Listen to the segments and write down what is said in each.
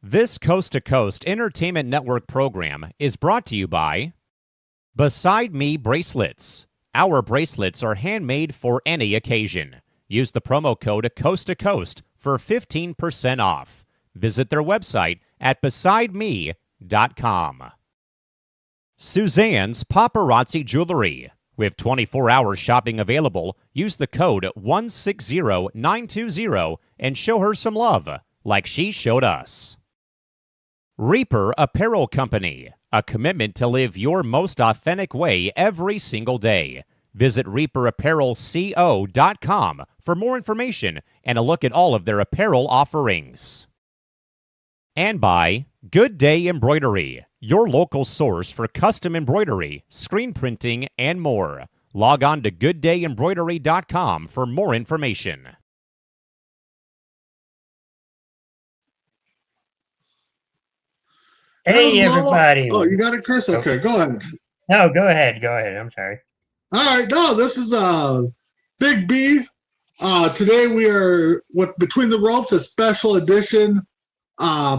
This Coast to Coast Entertainment Network program is brought to you by Beside Me Bracelets. Our bracelets are handmade for any occasion. Use the promo code Coast to Coast for 15% off. Visit their website at besideme.com. Suzanne's Paparazzi Jewelry. With 24-hour shopping available, use the code 160920 and show her some love, like she showed us. Reaper Apparel Company, a commitment to live your most authentic way every single day. Visit reaperapparelco.com for more information and a look at all of their apparel offerings. And by Good Day Embroidery, your local source for custom embroidery, screen printing, and more. Log on to gooddayembroidery.com for more information. Hey, everybody. Oh, you got it, Chris? Okay, go ahead. No, go ahead. Go ahead. I'm sorry. All right, no, this is Big B. Today we are with Between the Ropes, a special edition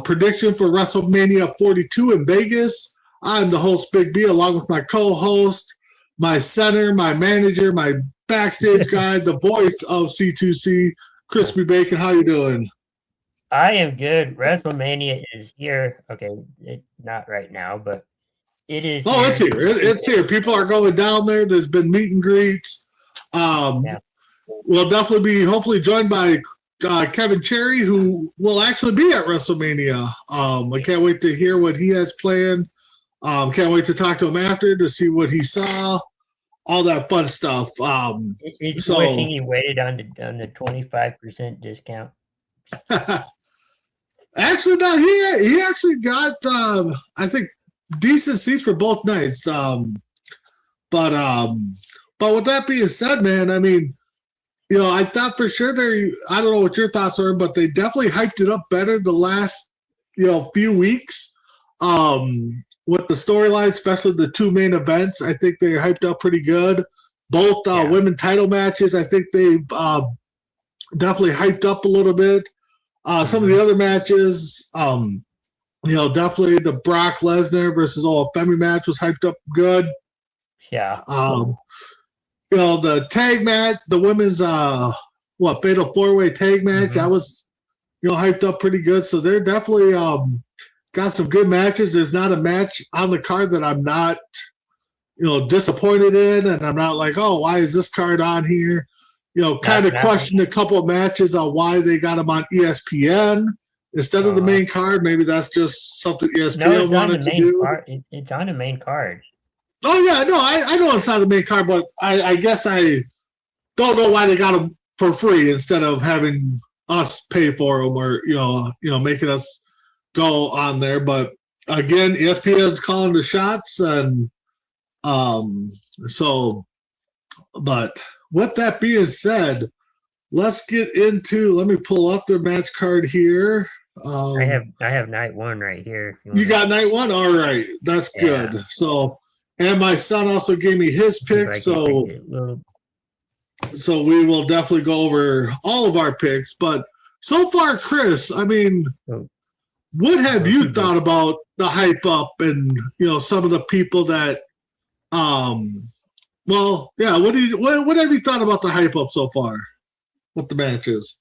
prediction for WrestleMania 42 in Vegas. I'm the host, Big B, along with my co-host, my center, my manager, my backstage guy, the voice of C2C, Crispy Bacon. How you doing? I am good. WrestleMania is here. Okay, not right now, but it is. Oh, it's here. It's here. People are going down there. There's been meet and greets. Yeah. We'll definitely be hopefully joined by Kevin Cherry, who will actually be at WrestleMania. I can't wait to hear what he has planned. Can't wait to talk to him after to see what he saw. All that fun stuff. He's wishing he waited on the 25% discount. Actually, no, he actually got I think decent seats for both nights. But with that being said, man, I mean, you know, I thought for sure I don't know what your thoughts were, but they definitely hyped it up better the last, you know, few weeks. With the storyline, especially the two main events, I think they hyped up pretty good. Both women title matches, I think they definitely hyped up a little bit. Some of the other matches, you know, definitely the Brock Lesnar versus Femi match was hyped up good. Yeah. You know, the tag match, the women's fatal 4-way tag match, that was, you know, hyped up pretty good. So they're definitely got some good matches. There's not a match on the card that I'm not, you know, disappointed in, and I'm not like, oh, why is this card on here? You know, kind of questioned a couple of matches on why they got them on ESPN instead of the main card. Maybe that's just something ESPN wanted to do. It's on the main card. Oh, yeah, no, I know it's not the main card, but I guess I don't know why they got them for free instead of having us pay for them or, you know, making us go on there. But, again, ESPN's calling the shots, and but with that being said, let's get into. Let me pull up the match card here. I have night one right here. You got night one? All right. That's good. So, and my son also gave me his pick. So we will definitely go over all of our picks. But so far, Chris, I mean, what have you thought about the hype up and, you know, some of the people that, well, yeah, what have you thought about the hype up so far? What the match is?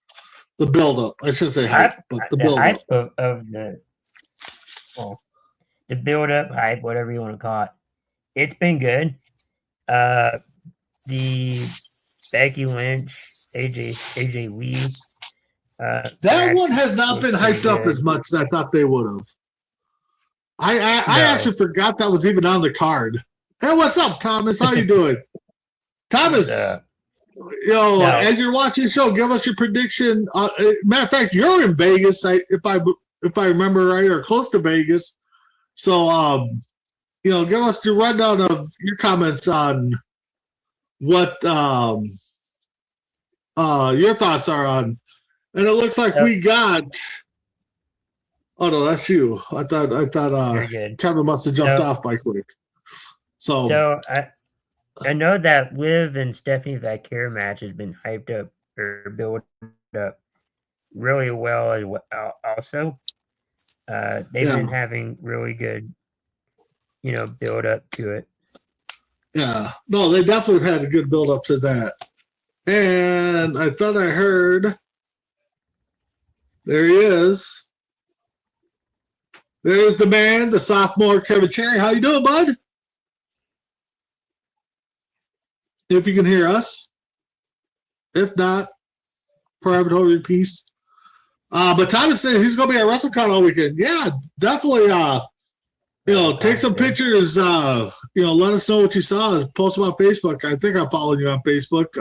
The build up. I should say hype, but the build up. Of the build up, hype, whatever you want to call it. It's been good. The Becky Lynch, AJ Lee. That one has not been hyped up as much as I thought they would have. I actually forgot that was even on the card. Hey, what's up, Thomas? How you doing? Thomas, as you're watching the show, give us your prediction. Matter of fact, you're in Vegas, if I remember right, or close to Vegas. So, give us the rundown of your comments on what your thoughts are on. And it looks like we got. Oh no, that's you. I thought You're good. Kevin must have jumped off by quick. So I know that Liv and Stephanie Valkyrie match has been hyped up or built up really well as well. Also, they've been having really good, build up to it. Yeah, no, they definitely had a good build up to that. And I thought I heard. There he is. There's the man, the sophomore Kevin Cherry. How you doing, bud? If you can hear us. If not, forever hold your peace. But Thomas said he's going to be at WrestleCon all weekend. Yeah, definitely. Take some pictures. Let us know what you saw. Post them on Facebook. I think I'm following you on Facebook.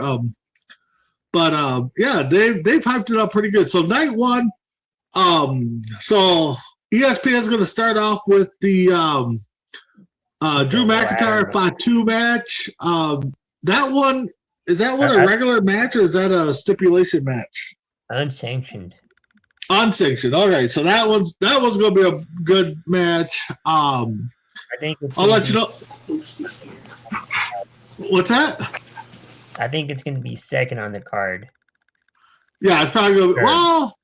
Yeah, they've hyped it up pretty good. So night one. So ESPN's going to start off with the Drew McIntyre Fatu match. That one, is that one a regular match or is that a stipulation match? Unsanctioned. Unsanctioned. All right. So that one's going to be a good match. I think I'll let you know. What's that? I think it's going to be second on the card. Yeah, it's probably going to be. Well,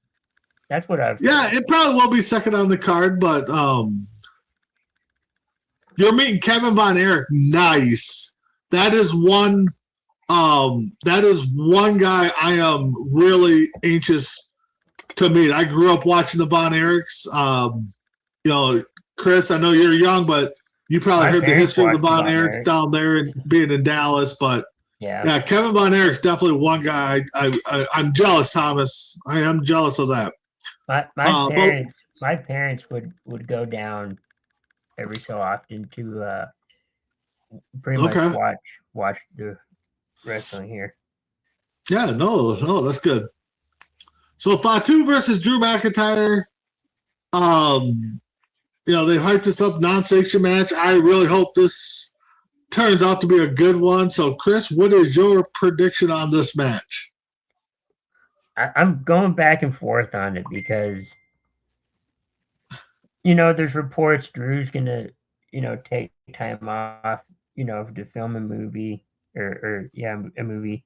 that's what I've. Yeah, it probably will be second on the card, but you're meeting Kevin Von Erich. Nice. That is one guy I am really anxious to meet. I grew up watching the Von Erichs. Chris, I know you're young, but you probably heard the history of the Von Erichs down there and being in Dallas. But yeah, Kevin Von Erich's definitely one guy. I'm jealous, Thomas. I am jealous of that. My parents would go down every so often to pretty much watch the wrestling here. Yeah, no, that's good. So Fatu versus Drew McIntyre. They hyped this up, non-sanction match. I really hope this turns out to be a good one. So, Chris, what is your prediction on this match? I'm going back and forth on it because, there's reports Drew's gonna, take time off, to film a movie a movie.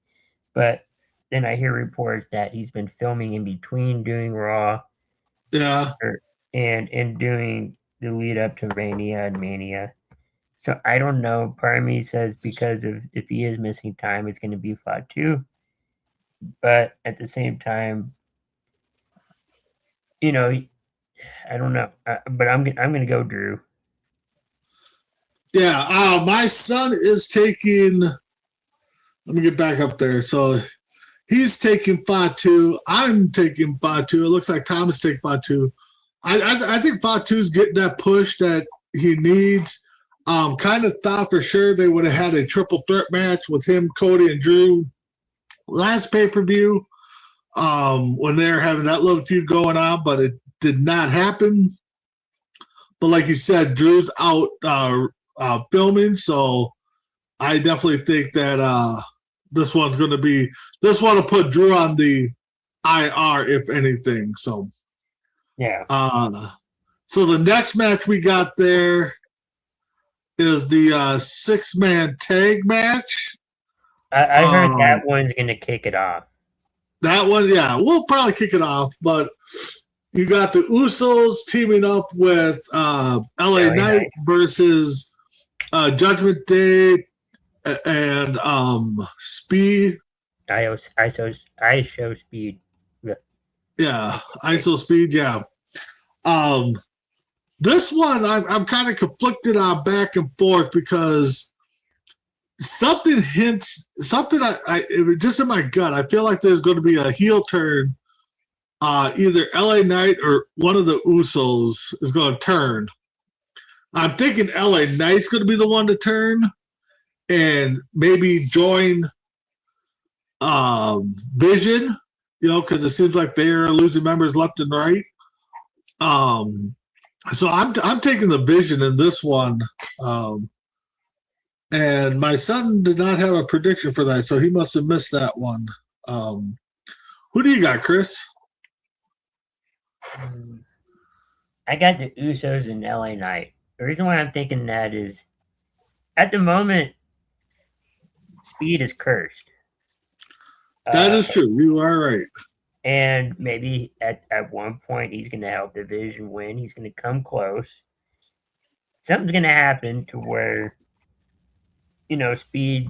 But then I hear reports that he's been filming in between doing Raw. Yeah. And doing the lead up to Mania and Mania. So I don't know. Part of me says because if he is missing time, it's going to be Fatu. But at the same time, I don't know. But I'm going to go Drew. Yeah, my son is taking. Let me get back up there. So he's taking Fatu. I'm taking Fatu. It looks like Thomas taking Fatu. I think Fatu's getting that push that he needs. Kind of thought for sure they would have had a triple threat match with him, Cody, and Drew last pay-per-view when they were having that little feud going on, but it did not happen. But like you said, Drew's out filming, so I definitely think that this one will put Drew on the IR, if anything. So yeah. So the next match we got there is the 6-man tag match. I heard that one's going to kick it off. That one, yeah, we'll probably kick it off. But you got the Usos teaming up with LA Knight versus Judgment Day and Speed. ISO Speed. Yeah, ISO Speed, yeah. This one I'm kind of conflicted on back and forth because something I just in my gut, I feel like there's going to be a heel turn. Either LA Knight or one of the Usos is going to turn. I'm thinking LA Knight's going to be the one to turn and maybe join Vision, because it seems like they're losing members left and right. So I'm taking the Vision in this one, and my son did not have a prediction for that, so he must have missed that one. Who do you got, Chris? I got the Usos and LA Knight. The reason why I'm thinking that is, at the moment, Speed is cursed. That is true. You are right. And maybe at one point he's going to help the Vision win. He's going to come close. Something's going to happen to where, Speed,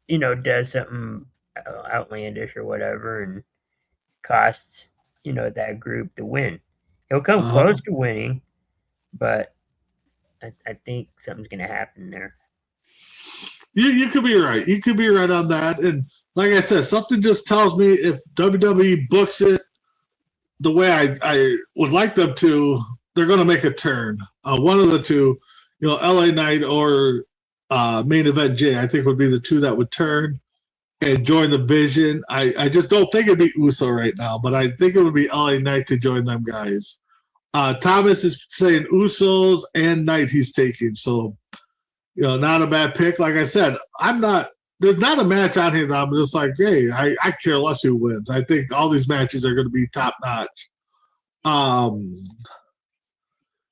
does something outlandish or whatever and costs, that group the win. He'll come close to winning, but I think something's going to happen there. You could be right. You could be right on that. And like I said, something just tells me if WWE books it the way I would like them to, they're going to make a turn. One of the two, LA Knight or Main Event Jay, I think would be the two that would turn and join the Vision. I just don't think it'd be Uso right now, but I think it would be LA Knight to join them guys. Thomas is saying Usos and Knight he's taking. So, not a bad pick. Like I said, there's not a match on here that I'm just like, hey, I care less who wins. I think all these matches are going to be top notch.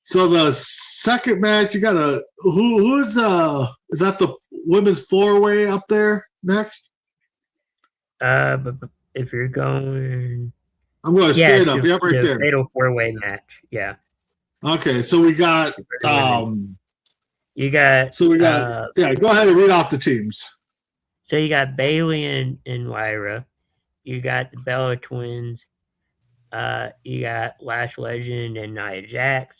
So the second match, you got is that the women's 4-way up there next? But if you're going, I'm going straight up. Yep, right there. Fatal 4-way match. Yeah. Okay, so we got you got. So we got go ahead and read off the teams. So you got Bailey and Lyra. You got the Bella Twins. You got Lash Legend and Nia Jax.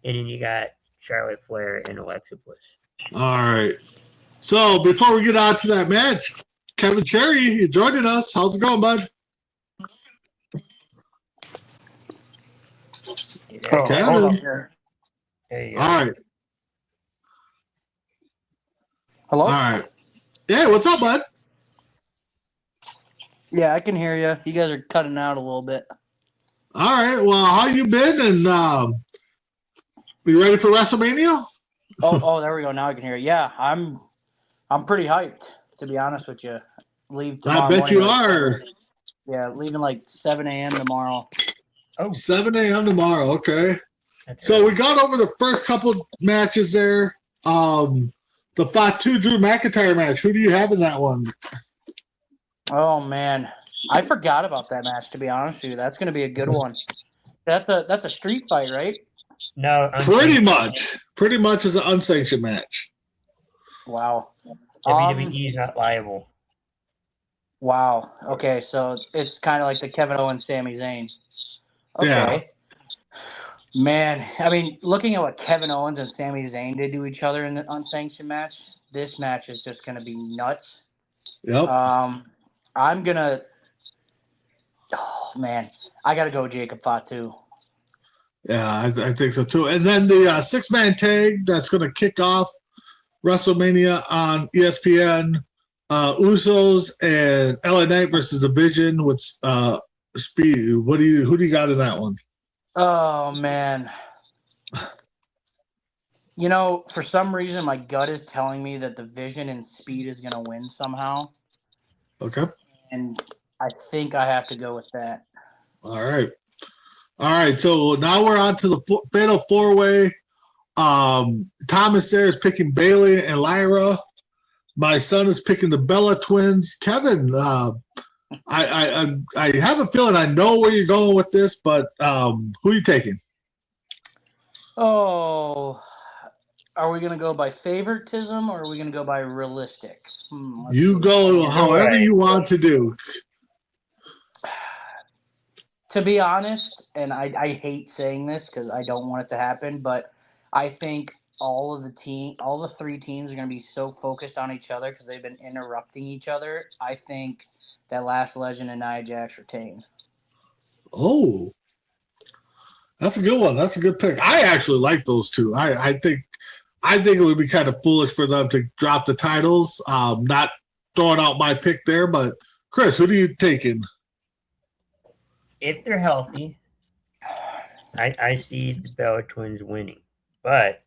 And then you got Charlotte Flair and Alexa Bliss. All right. So before we get on to that match, Kevin Cherry, you joining us. How's it going, bud? Okay. Hold up here. There you go. All right. Hello? All right. Yeah, what's up, bud? Yeah, I can hear you. You guys are cutting out a little bit. All right. Well, how you been? And you ready for WrestleMania? Oh, there we go. Now I can hear you. Yeah, I'm pretty hyped, to be honest with you. Leave tomorrow I bet morning, you are. Yeah, leaving like 7 a.m. tomorrow. Oh, 7 a.m. tomorrow. Okay. So we got over the first couple matches there. The Fatu Drew McIntyre match. Who do you have in that one? Oh man, I forgot about that match. To be honest with you, that's going to be a good one. That's a street fight, right? No, Pretty much is an unsanctioned match. Wow. WWE is not liable. Wow. Okay, so it's kind of like the Kevin Owens, Sami Zayn. Okay. Yeah. Man, I mean, looking at what Kevin Owens and Sami Zayn did to each other in the unsanctioned match, this match is just going to be nuts. Yep. I'm going to – oh, man. I got to go Jacob Fatu. Yeah, I think so too. And then the 6-man tag that's going to kick off WrestleMania on ESPN, Usos and LA Knight versus the Vision with Speed. Who do you got in that one? Oh, man. For some reason, my gut is telling me that the Vision and Speed is going to win somehow. Okay. And I think I have to go with that. All right. So now we're on to the fatal 4-way. Thomas there is picking Bailey and Lyra. My son is picking the Bella Twins. Kevin, I have a feeling I know where you're going with this, but who are you taking? Oh, are we going to go by favoritism or are we going to go by realistic? You go however you want to do. To be honest, and I hate saying this because I don't want it to happen, but I think all the three teams are going to be so focused on each other because they've been interrupting each other. I think that Lash Legend and Nia Jax retain. Oh, that's a good one. That's a good pick. I actually like those two. I think it would be kind of foolish for them to drop the titles. Not throwing out my pick there, but Chris, who do you taking? If they're healthy, I see the Bella Twins winning, but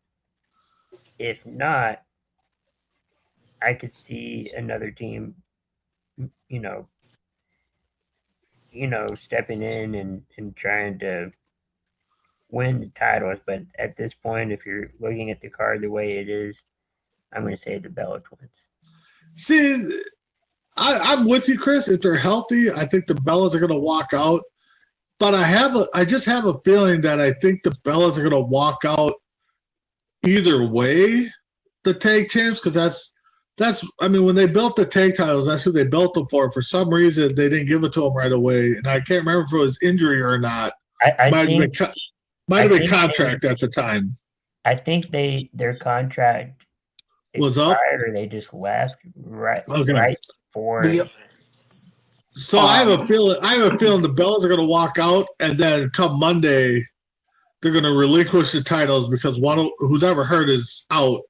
if not, I could see another team, you know, stepping in and trying to win the titles. But at this point, if you're looking at the card the way it is, I'm going to say the Bella Twins. See, I'm with you, Chris. If they're healthy, I think the Bellas are going to walk out. But I just have a feeling that I think the Bellas are going to walk out either way, the tag champs, because I mean, when they built the tag titles, that's who they built them for. For some reason, they didn't give it to them right away, and I can't remember if it was injury or not. Might have been contract at the time. I think their contract was up, or they just left right for. So I have a feeling the Bellas are going to walk out, and then come Monday, they're going to relinquish the titles because who's ever hurt is out,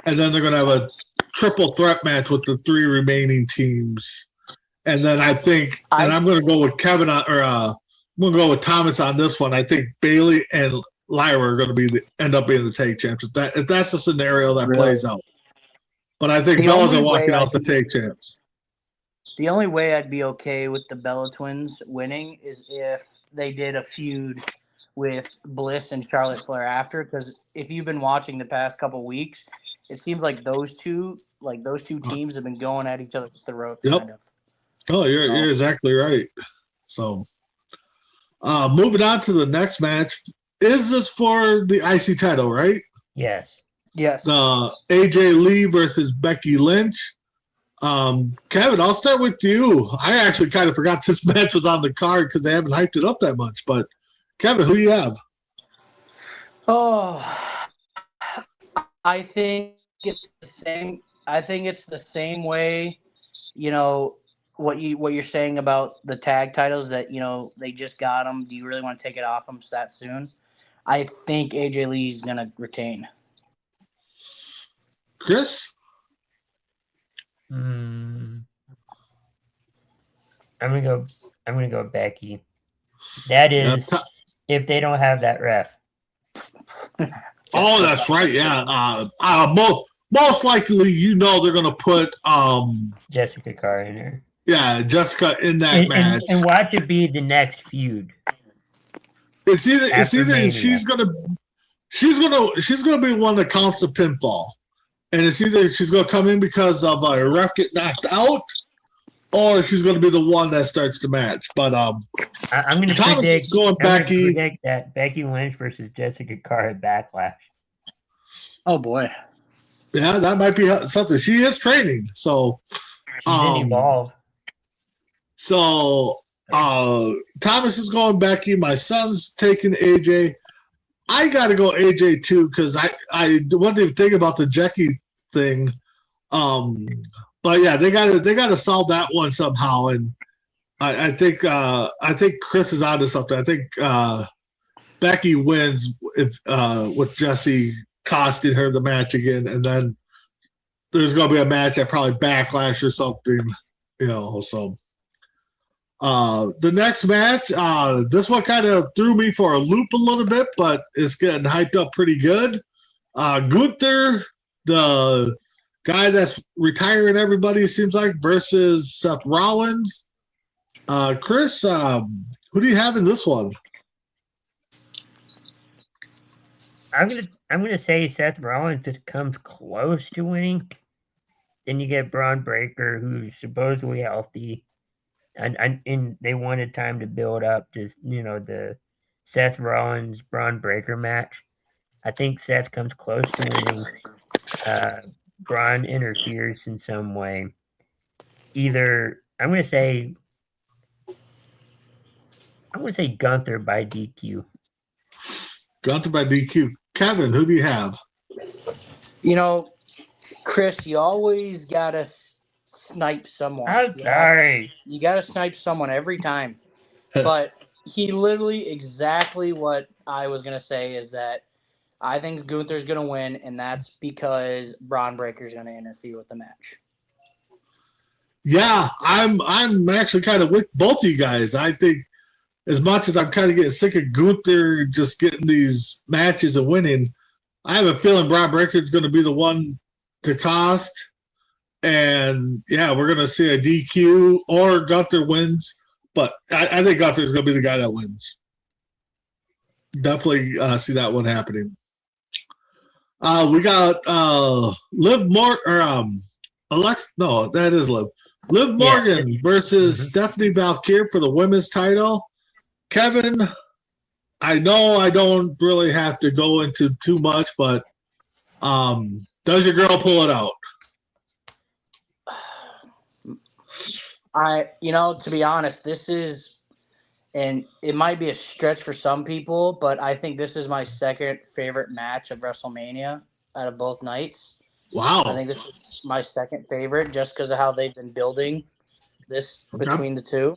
and then they're going to have a triple threat match with the 3 remaining teams. And then I think, I'm going to go with Kevin I'm going to go with Thomas on this one. I think Bailey and Lyra are going to end up being the tag champs. If that's the scenario that plays out. But I think Bellas are walking out the tag champs. The only way I'd be okay with the Bella Twins winning is if they did a feud with Bliss and Charlotte Flair after. Because if you've been watching the past couple weeks, it seems like those two teams have been going at each other's throats. Yep. Kind of. Oh, you're exactly right. So, moving on to the next match. Is this for the IC title, right? Yes. Yes. AJ Lee versus Becky Lynch. Kevin, I'll start with you. I actually kind of forgot this match was on the card because they haven't hyped it up that much. But Kevin, who do you have? Oh, I think it's the same. I think it's the same way. You know what you're saying about the tag titles that they just got them. Do you really want to take it off them that soon? I think AJ Lee's gonna retain. Chris? I'm gonna go Becky. That is if they don't have that ref. Oh, that's right. Yeah. Most likely, they're gonna put Jessica Carr in there. Yeah, Jessica in that match, and watch it be the next feud. It's either she's gonna be one that counts the pinfall. And it's either she's going to come in because of a ref get knocked out, or she's going to be the one that starts the match. But I'm going to predict that Becky Lynch versus Jessica Carr at Backlash. Oh boy, yeah, that might be something. She is training, so she didn't evolve. So Thomas is going Becky. My son's taking AJ. I got to go AJ too because I wasn't even thinking about the Jackie thing, but yeah, they got to solve that one somehow. And I think Chris is onto something. I think Becky wins with Jessie costing her the match again, and then there's going to be a match at probably Backlash or something, So the next match, this one kind of threw me for a loop a little bit, but it's getting hyped up pretty good. Gunther, the guy that's retiring everybody, seems like, versus Seth Rollins. Chris, who do you have in this one? I'm gonna say Seth Rollins just comes close to winning. Then you get Braun Breaker, who's supposedly healthy. And they wanted time to build up to the Seth Rollins Braun Breaker match. I think Seth comes close to winning. Braun interferes in some way. Either I'm gonna say Gunther by DQ. Gunther by DQ. Kevin, who do you have? Chris, you always gotta snipe someone. I'm sorry. You got to snipe someone every time. But he literally exactly what I was going to say is that I think Gunther's going to win, and that's because Braun Breaker's going to interfere with the match. Yeah, I'm actually kind of with both of you guys. I think as much as I'm kind of getting sick of Gunther just getting these matches and winning, I have a feeling Bron Breakker's going to be the one to cost. And yeah, we're going to see a DQ or Gunther wins. But I think Gunther's going to be the guy that wins. Definitely see that one happening. We got Liv Morgan, no, that is Liv. Liv Morgan versus Stephanie Valkyrie for the women's title. Kevin, I know I don't really have to go into too much, but does your girl pull it out? To be honest, this is, and it might be a stretch for some people, but I think this is my second favorite match of WrestleMania out of both nights. Wow. I think this is my second favorite just because of how they've been building this between the two.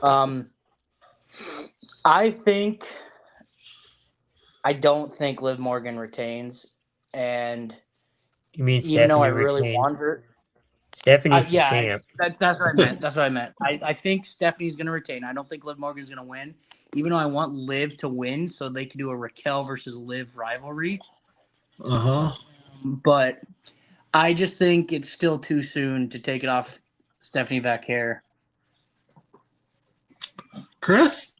I don't think Liv Morgan retains, and you mean even though I Stephanie really retains? want her, Stephanie's the champ. That's what I meant. That's what I meant. I think Stephanie's going to retain. I don't think Liv Morgan's going to win, even though I want Liv to win so they can do a Raquel versus Liv rivalry. But I just think it's still too soon to take it off Stephanie Valkyrie. Chris?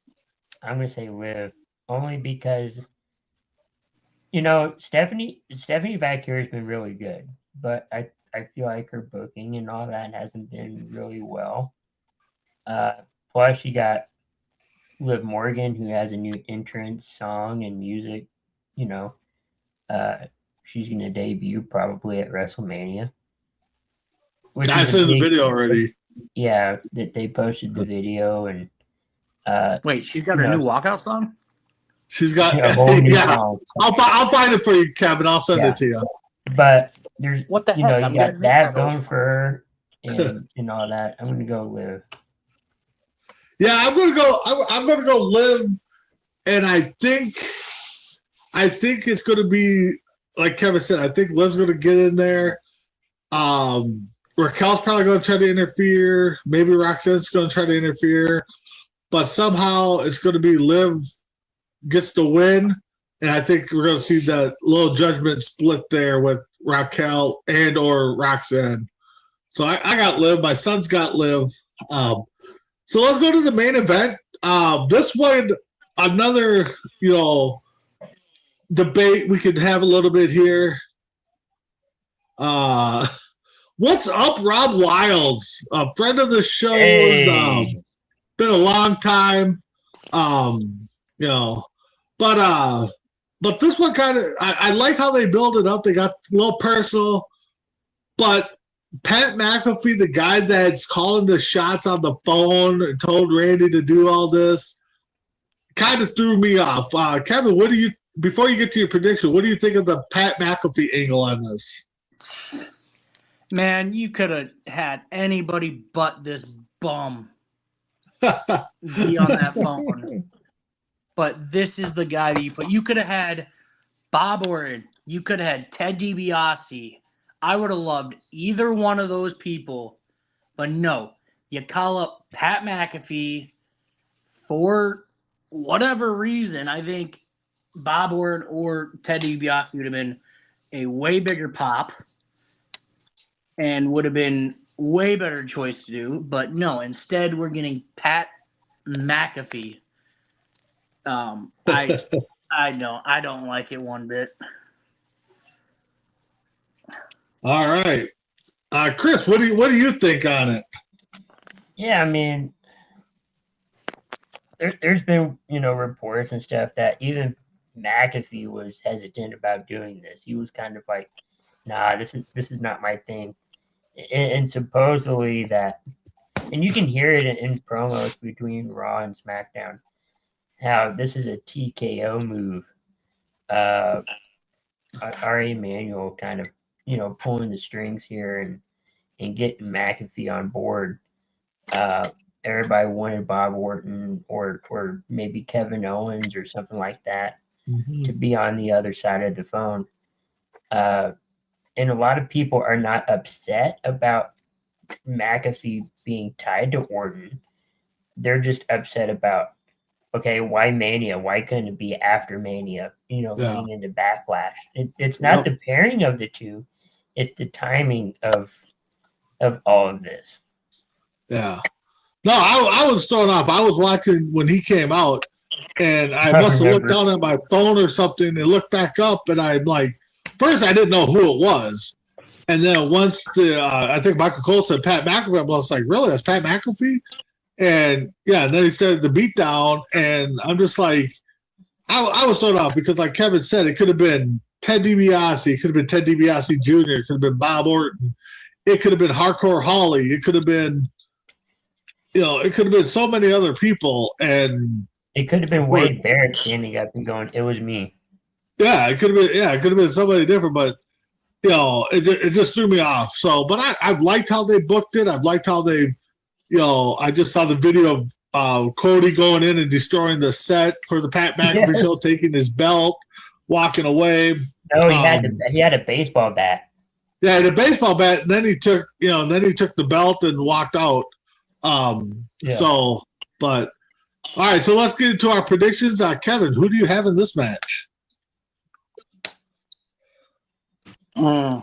I'm going to say Liv, only because, Stephanie Valkyrie has been really good, but I feel like her booking and all that hasn't been really well. Plus, you got Liv Morgan, who has a new entrance song and music. She's going to debut probably at WrestleMania. I've seen the video already. Yeah, that they posted the video and. Wait, she's got a new walkout song? She's got a whole new song. I'll find it for you, Kevin. I'll send it to you. But there's what the heck? You got that going for her and all that. I'm gonna go Liv. Yeah, I'm gonna go Liv, and I think it's gonna be like Kevin said. I think Liv's gonna get in there. Raquel's probably gonna try to interfere. Maybe Roxanne's gonna try to interfere. But somehow it's going to be Liv gets the win, and I think we're going to see that little judgment split there with Raquel and or Roxanne. So I got Liv. My son's got Liv. So let's go to the main event. This one, another debate we could have a little bit here. What's up, Rob Wilds, a friend of the show? Hey. Been a long time, but this one kind of I like how they build it up. They got a little personal, but Pat McAfee, the guy that's calling the shots on the phone and told Randy to do all this, kind of threw me off. Kevin, before you get to your prediction, what do you think of the Pat McAfee angle on this? Man, you could have had anybody but this bum be on that phone. But this is the guy that you put. You could have had Bob Orton. You could have had Ted DiBiase. I would have loved either one of those people. But no, you call up Pat McAfee for whatever reason. I think Bob Orton or Ted DiBiase would have been a way bigger pop and would have been way better choice to do, but no. Instead, we're getting Pat McAfee. I don't like it one bit. All right, Chris, what do you think on it? Yeah, I mean, there's been reports and stuff that even McAfee was hesitant about doing this. He was kind of like, "Nah, this is not my thing." And supposedly that, and you can hear it in promos between Raw and SmackDown, how this is a TKO move. Ari Emanuel kind of, pulling the strings here and getting McAfee on board. Everybody wanted Bob Orton or maybe Kevin Owens or something like that to be on the other side of the phone. And a lot of people are not upset about McAfee being tied to Orton. They're just upset about okay, why Mania? Why couldn't it be after Mania? Leading into Backlash. It's not the pairing of the two; it's the timing of all of this. Yeah. No, I was thrown off. I was watching when he came out, and I must have looked down at my phone or something and looked back up, and I'm like, first I didn't know who it was. And then once I think Michael Cole said Pat McAfee, I was like, really? That's Pat McAfee? And and then he started the beatdown, and I'm just like, I was thrown off because, like Kevin said, it could have been Ted DiBiase, it could have been Ted DiBiase Jr., it could have been Bob Orton, it could have been Hardcore Holly, it could have been, it could have been so many other people, and it could have been Wade Barrett standing up and going, "It was me." Yeah, it could have been. Yeah, it could have been somebody different, but it just threw me off. So, but I've liked how they booked it. I've liked how they, I just saw the video of Cody going in and destroying the set for the Pat McAfee show, taking his belt, walking away. No, he had a baseball bat. Yeah, the baseball bat. And then he took, the belt and walked out. So, but all right. So let's get into our predictions. Kevin, who do you have in this match? Well,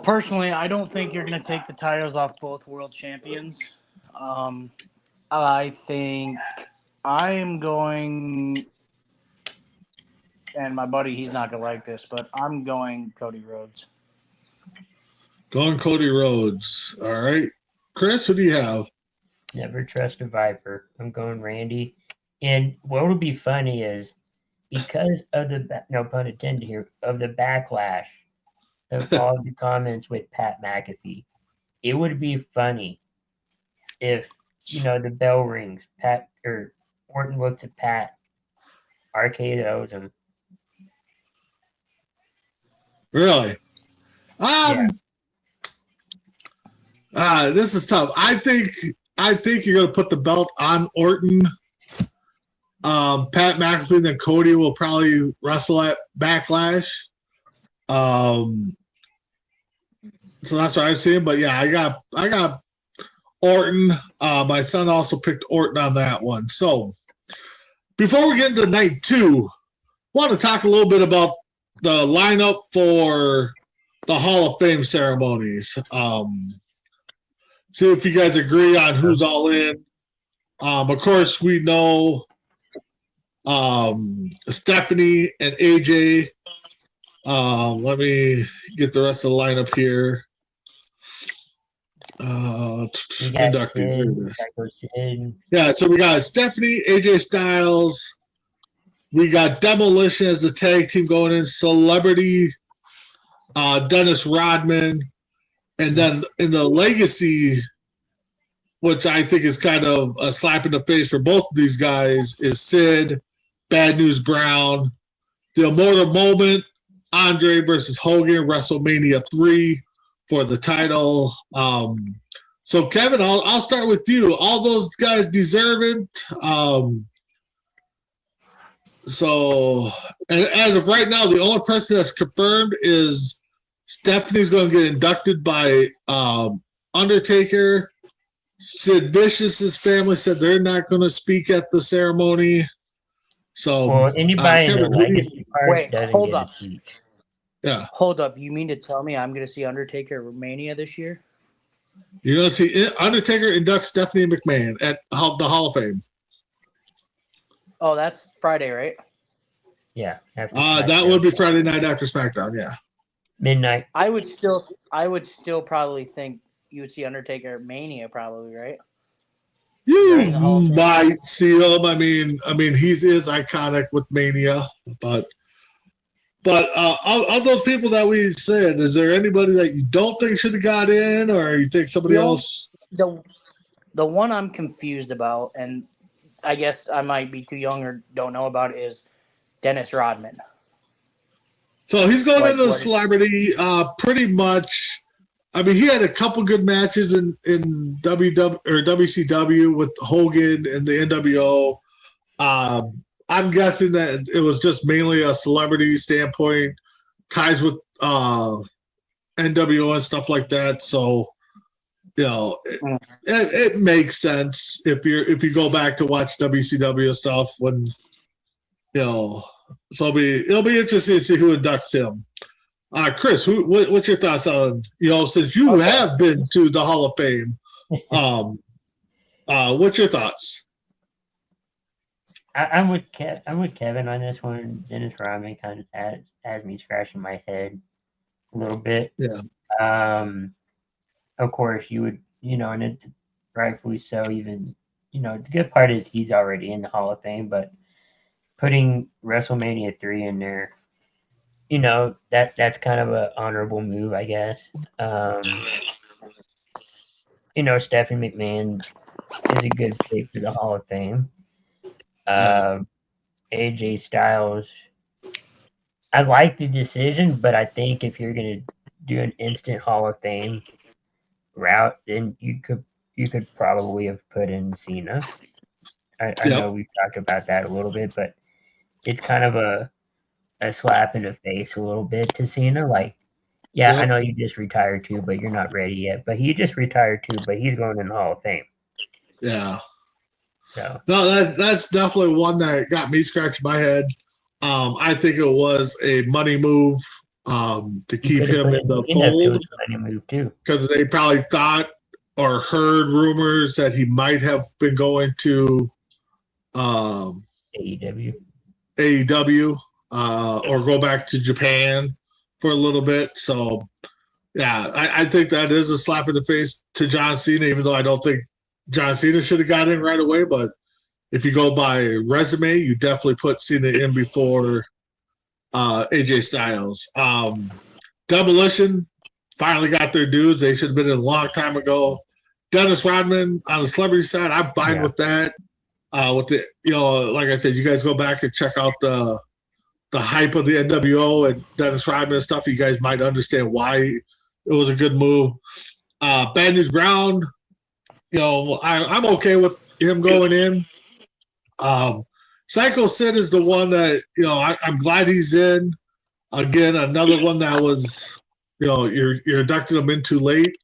personally, I don't think you're going to take the titles off both world champions. I think I am going, and my buddy, he's not going to like this, but I'm going Cody Rhodes. Going Cody Rhodes. All right. Chris, who do you have? Never trust a Viper. I'm going Randy. And what would be funny is, because of no pun intended here, of the backlash of all the comments with Pat McAfee, it would be funny if, the bell rings, Pat or Orton looks at Pat, RKO's him. Really? This is tough. I think you're going to put the belt on Orton. Pat McAfee and then Cody will probably wrestle at Backlash. So that's what I'm saying. But yeah, I got Orton. My son also picked Orton on that one. So before we get into night 2, I want to talk a little bit about the lineup for the Hall of Fame ceremonies. See if you guys agree on who's all in. Of course, we know Stephanie and AJ. Let me get the rest of the lineup here. Yeah, so we got Stephanie, AJ Styles. We got Demolition as the tag team going in. Celebrity, Dennis Rodman. And then in the Legacy, which I think is kind of a slap in the face for both of these guys, is Sid, Bad News Brown, the Immortal Moment, Andre versus Hogan, WrestleMania 3 for the title. So Kevin, I'll start with you. All those guys deserve it. So as of right now, the only person that's confirmed is Stephanie's going to get inducted by Undertaker. Sid Vicious's family said they're not going to speak at the ceremony. So, anybody in the Legacy part doesn't hold get up. a speech. Yeah. Hold up. You mean to tell me I'm going to see Undertaker at Romania this year? You're going to see Undertaker induct Stephanie McMahon at the Hall of Fame. Oh, that's Friday, right? Yeah. That would be Friday night after SmackDown, yeah. Midnight. I would still probably think you would see Undertaker at Mania, probably, right? You might see him. I mean, he is iconic with Mania, but of those people that we said, is there anybody that you don't think should have got in, or you think somebody else? The one I'm confused about, and I guess I might be too young or don't know about it, is Dennis Rodman. So he's going into a celebrity, pretty much. I mean, he had a couple good matches in WW or WCW with Hogan and the NWO. I'm guessing that it was just mainly a celebrity standpoint, ties with NWO and stuff like that. So it makes sense if you go back to watch WCW stuff when so it'll be interesting to see who inducts him. Chris, what's your thoughts on since you have been to the Hall of Fame? What's your thoughts? I'm with Kevin on this one. Dennis Rodman kind of has me scratching my head a little bit. Yeah. Of course, you would, and it's rightfully so. Even, the good part is he's already in the Hall of Fame, but putting WrestleMania 3 in there, that's kind of an honorable move, I guess. Stephanie McMahon is a good pick for the Hall of Fame. AJ Styles, I like the decision, but I think if you're gonna do an instant Hall of Fame route, then you could probably have put in Cena. I know we've talked about that a little bit, but it's kind of a slap in the face a little bit to Cena. Like, I know you just retired too, but you're not ready yet. But he just retired too, but he's going in the Hall of Fame. Yeah. So no, that's definitely one that got me scratching my head. I think it was a money move to keep him in the fold. It was a money move too, because they probably thought or heard rumors that he might have been going to AEW, or go back to Japan for a little bit. So, I think that is a slap in the face to John Cena, even though I don't think John Cena should have got in right away. But if you go by resume, you definitely put Cena in before AJ Styles. Demolition finally got their dudes. They should have been in a long time ago. Dennis Rodman on the celebrity side, I'm fine with that. With the like I said, you guys go back and check out the hype of the NWO and Dennis Rodman and stuff. You guys might understand why it was a good move. Bad News Brown, I'm okay with him going in. Psycho Sid is the one that I'm glad he's in. Again, another one that was you're inducting him in too late.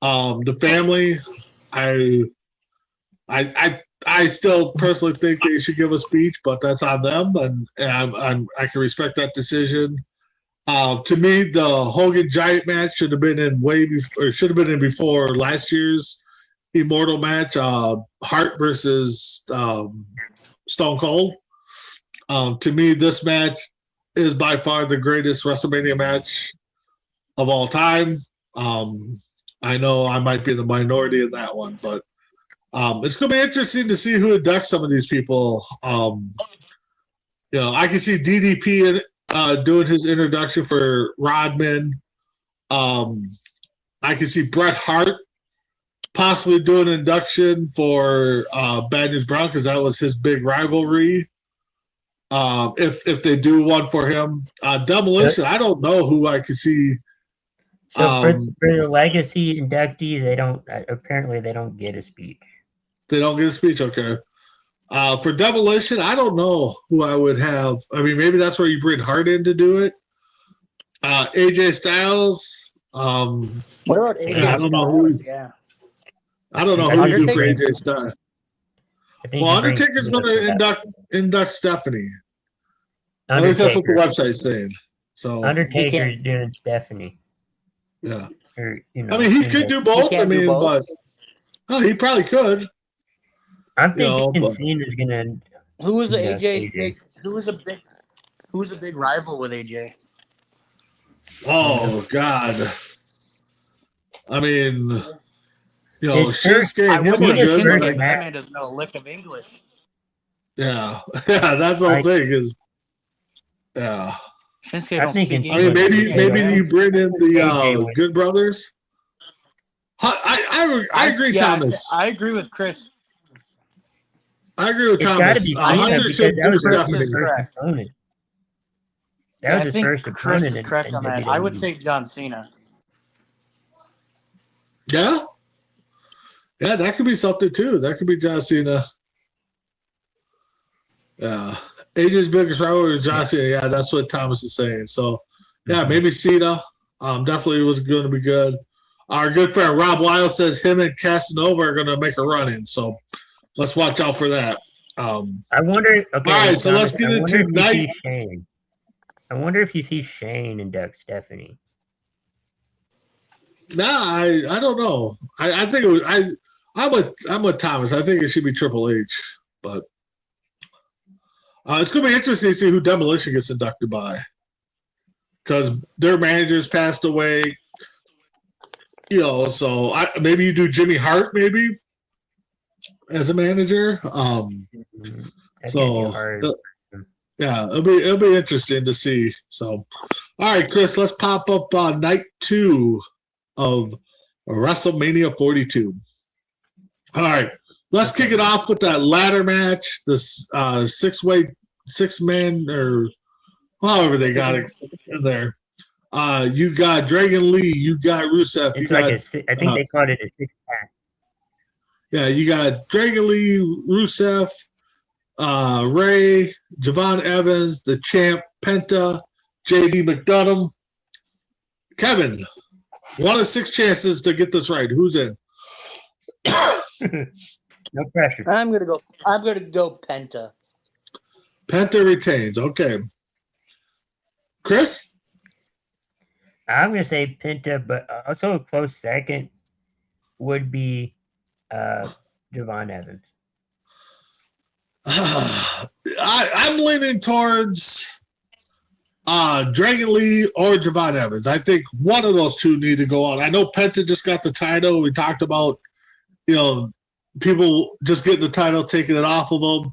The family, I still personally think they should give a speech, but that's on them, and I can respect that decision. To me, the Hogan Giant match should have been in before last year's Immortal match, Hart versus Stone Cold. To me, this match is by far the greatest WrestleMania match of all time. I know I might be in the minority in that one, but it's going to be interesting to see who inducts some of these people. I can see DDP doing his introduction for Rodman. I can see Bret Hart possibly doing an induction for Bad News Brown because that was his big rivalry. If they do one for him, Demolition, I don't know who I could see. So for the legacy inductees, they don't get a speech. They don't get a speech, okay. For Demolition, I don't know who I would have. I mean, maybe that's where you bring Hart in to do it. AJ Styles. What about AJ? I don't know who. Yeah. I don't know who you do for AJ Styles. Well, Undertaker's going to induct Stephanie. At least that's what the website's saying. So Undertaker's doing Stephanie. Yeah. Or, I mean, he could do both. But he probably could. I'm thinking Cena's going to. Who was the AJ? Who was a big rival with AJ? Oh God. I mean, Shinsuke and him are good. That man doesn't know a lick of English. Yeah, that's the whole thing. Is Shinsuke don't speak English. I mean, maybe you bring in the Good Brothers. I agree, Thomas. I agree with Chris. I agree with Thomas. That was his first opponent. That was his first opponent. Chris is correct on that. I would say John Cena. Yeah, that could be something too. That could be John Cena. Yeah, AJ's biggest rival is John Cena. Yeah, that's what Thomas is saying. So, maybe Cena. Definitely was going to be good. Our good friend Rob Weil says him and Casanova are going to make a run in. So let's watch out for that. I wonder. Okay, all right, so let's get into night. Shane. I wonder if you see Shane and Doug Stephanie. Nah, I don't know. I think it was I'm with Thomas. I think it should be Triple H, but it's going to be interesting to see who Demolition gets inducted by, because their managers passed away. So maybe you do Jimmy Hart maybe as a manager. It'll be interesting to see. So, all right, Chris, let's pop up night 2 of WrestleMania 42. All right, let's kick it off with that ladder match, this 6-man, or however they got it in there. You got Dragon Lee, you got Rusev. I think they called it a 6-pack. Yeah, you got Dragon Lee, Rusev, Ray, Javon Evans, the Champ, Penta, JD McDonough. Kevin, 1 of 6 chances to get this right. Who's in? No pressure. I'm gonna go Penta. Penta retains. Okay. Chris? I'm gonna say Penta, but also a close second would be Javon Evans. I'm leaning towards Dragon Lee or Javon Evans. I think one of those two need to go out. I know Penta just got the title. We talked about, people just getting the title, taking it off of them.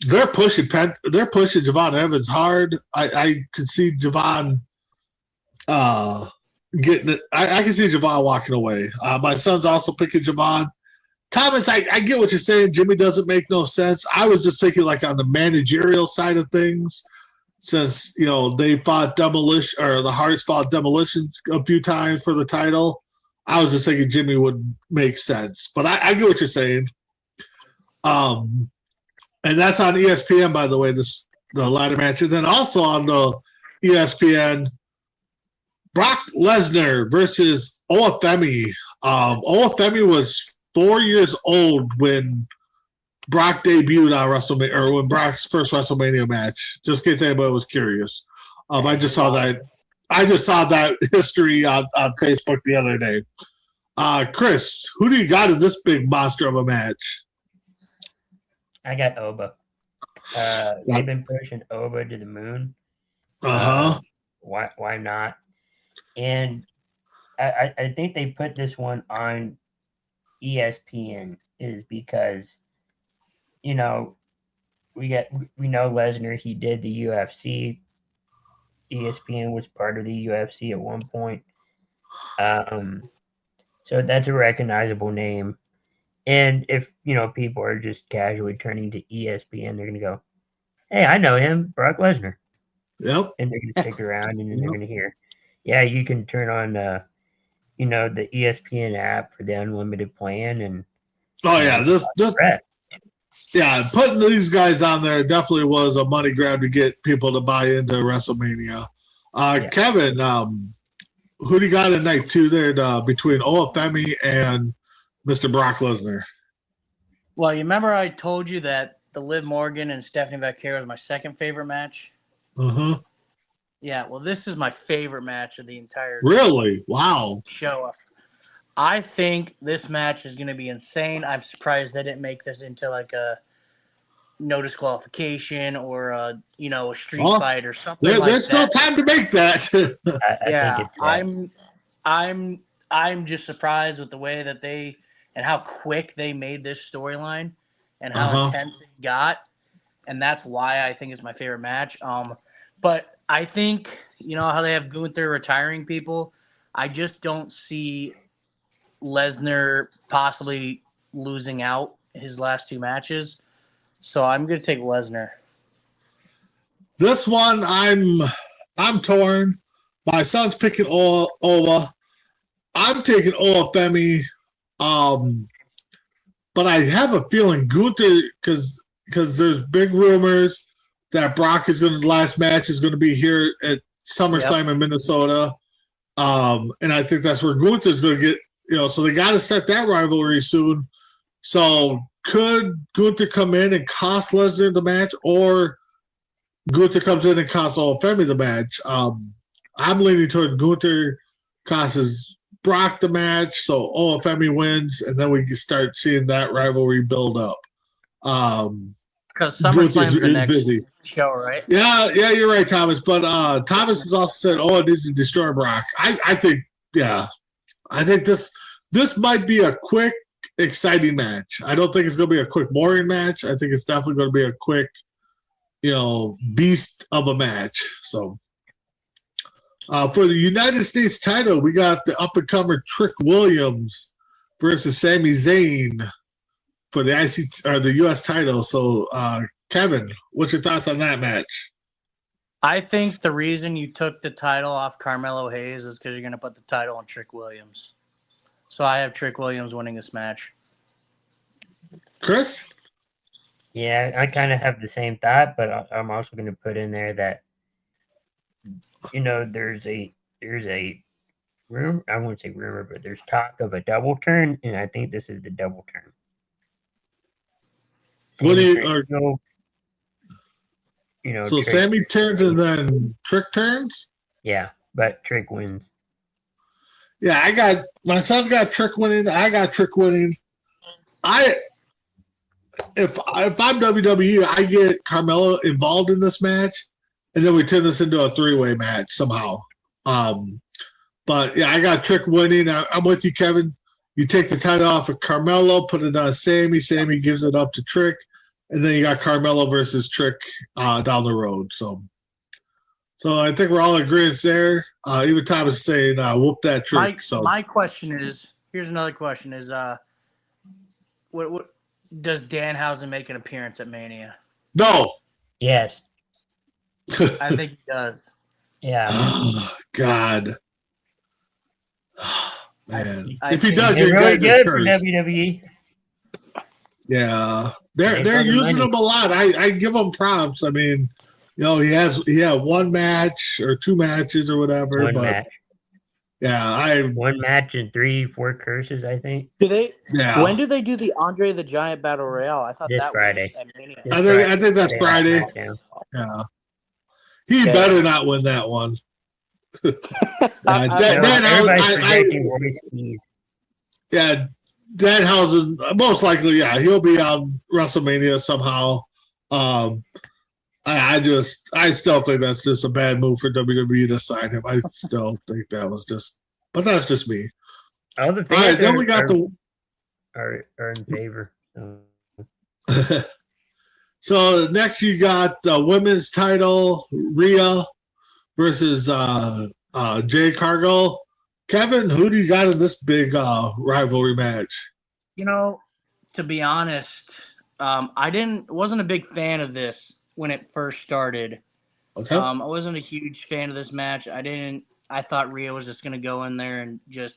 They're pushing Javon Evans hard. I could see Javon getting it. I can see Javon walking away. My son's also picking Javon. Thomas, I get what you're saying. Jimmy doesn't make no sense. I was just thinking like on the managerial side of things, since they fought Demolition, or the Hearts fought Demolition a few times for the title. I was just thinking Jimmy would make sense, but I get what you're saying. And that's on ESPN, by the way, the ladder match. And then also on the ESPN, Brock Lesnar versus Olafemi. Olafemi was 4 years old when Brock debuted on WrestleMania, or when Brock's first WrestleMania match. Just in case anybody was curious. I just saw that history on Facebook the other day. Chris, who do you got in this big monster of a match? I got Oba. They've been pushing Oba to the moon. Why not? And I think they put this one on ESPN is because we know Lesnar. He did the UFC. ESPN was part of the UFC at one point. So that's a recognizable name. And if, people are just casually turning to ESPN, they're going to go, hey, I know him, Brock Lesnar. Yep. And they're going to stick around, and then they're going to hear, yeah, you can turn on, the ESPN app for the unlimited plan. And putting these guys on there definitely was a money grab to get people to buy into WrestleMania. Kevin, who do you got in night 2 there between Olafemi and Mr. Brock Lesnar? Well, you remember I told you that the Liv Morgan and Stephanie Vaquero was my second favorite match? Uh-huh. Yeah, well, this is my favorite match of the entire Really? Wow. show. I think this match is going to be insane. I'm surprised they didn't make this into like a no disqualification or a street fight or something like that. There's no time to make that. I'm just surprised with the way that they and how quick they made this storyline and how intense it got, and that's why I think it's my favorite match. But I think how they have Gunther retiring people. I just don't see Lesnar possibly losing out his last 2 matches. So I'm going to take Lesnar. This one, I'm torn. My son's picking Ola. I'm taking Olafemi. But I have a feeling Gunther, because there's big rumors that Brock last match is going to be here at SummerSlam in Minnesota. And I think that's where Gunther's going to get, so they got to start that rivalry soon. So could Gunther come in and cost Lesnar the match, or Gunther comes in and costs Femi the match? I'm leaning toward Gunther costs Brock the match, so Femi wins, and then we can start seeing that rivalry build up. Because SummerSlam's the next show, right? Yeah, you're right, Thomas. But Thomas has also said, it needs to destroy Brock. I think this might be a quick, exciting match. I don't think it's going to be a quick, boring match. I think it's definitely going to be a quick, beast of a match. So for the United States title, we got the up-and-comer Trick Williams versus Sami Zayn for the the U.S. title. So, Kevin, what's your thoughts on that match? I think the reason you took the title off Carmelo Hayes is because you're going to put the title on Trick Williams. So I have Trick Williams winning this match. Chris? Yeah, I kind of have the same thought, but I'm also going to put in there that, there's a rumor, I won't say rumor, but there's talk of a double turn, and I think this is the double turn. What do you, so Trick, Sammy turns and then Trick turns? Yeah, but Trick wins. Yeah, my son's got Trick winning. I got Trick winning. If I'm WWE, I get Carmelo involved in this match, and then we turn this into a three-way match somehow. But yeah, I got Trick winning. I'm with you, Kevin. You take the title off of Carmelo, put it on Sammy. Sammy gives it up to Trick, and then you got Carmelo versus Trick down the road. So I think we're all in agreement there. Even Thomas is saying, "Whoop that Trick." My question is, here's another question: is what does Danhausen make an appearance at Mania? No. Yes. I think he does. Yeah. Oh, God. Man, if he does, you're really good for WWE. Yeah, they're using him a lot. I give him props. I mean, he had one match or two matches or whatever. One match. Yeah, one match and 3-4 curses. I think. Do they? Yeah. When do they do the Andre the Giant Battle Royale? I thought this that Friday. was at Mania. I think that's Friday. Yeah. He better not win that one. Yeah, Danhausen most likely. Yeah, he'll be on WrestleMania somehow. I still think that's just a bad move for WWE to sign him. I still think that was but that's just me. All the fans right, then we got are in favor. So next you got the women's title, Rhea versus Jade Cargill. Kevin, who do you got in this big rivalry match? To be honest, I wasn't a big fan of this when it first started. Okay. I wasn't a huge fan of this match. I thought Rhea was just gonna go in there and just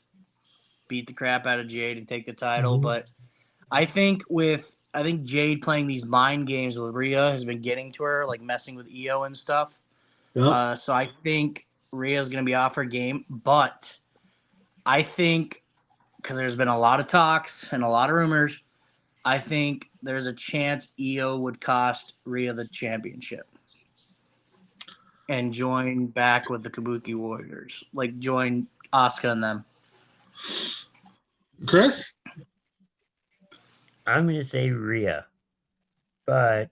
beat the crap out of Jade and take the title. Mm-hmm. But I think Jade playing these mind games with Rhea has been getting to her, like messing with Io and stuff. Yep. So I think Rhea's going to be off her game. But I think, because there's been a lot of talks and a lot of rumors, I think there's a chance Io would cost Rhea the championship and join back with the Kabuki Warriors. Like, join Asuka and them. Chris? I'm going to say Rhea. But,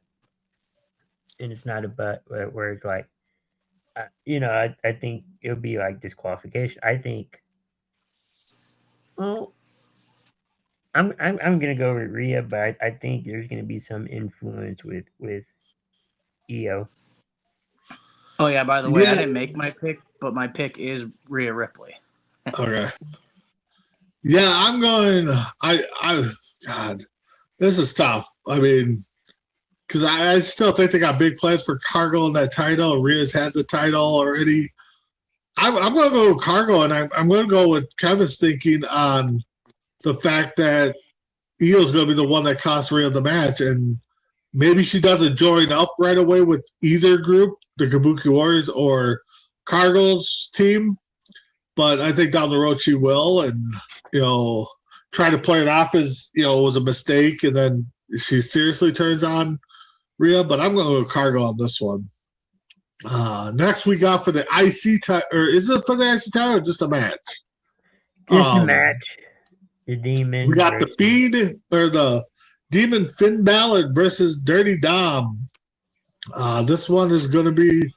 and it's not a but, where it's like, I think it'll be like disqualification. I think, well, I'm gonna go with Rhea, but I think there's gonna be some influence with Io. Oh yeah, by the way, I didn't make my pick, but my pick is Rhea Ripley. Okay. Yeah, I'm going. God, this is tough. I mean, because I still think they got big plans for Cargill in that title. Rhea's had the title already. I'm going to go with Cargill, and I'm going to go with Kevin's thinking on the fact that Io's going to be the one that costs Rhea the match, and maybe she doesn't join up right away with either group, the Kabuki Warriors or Cargill's team, but I think down the road she will, and try to play it off as it was a mistake, and then she seriously turns on Rhea. But I'm going to go Cargo on this one. Next we got for the IC title, or is it for the IC title or just a match? Just a match. The Demon. We got the Fiend or the Demon Finn Balor versus Dirty Dom. This one is going to be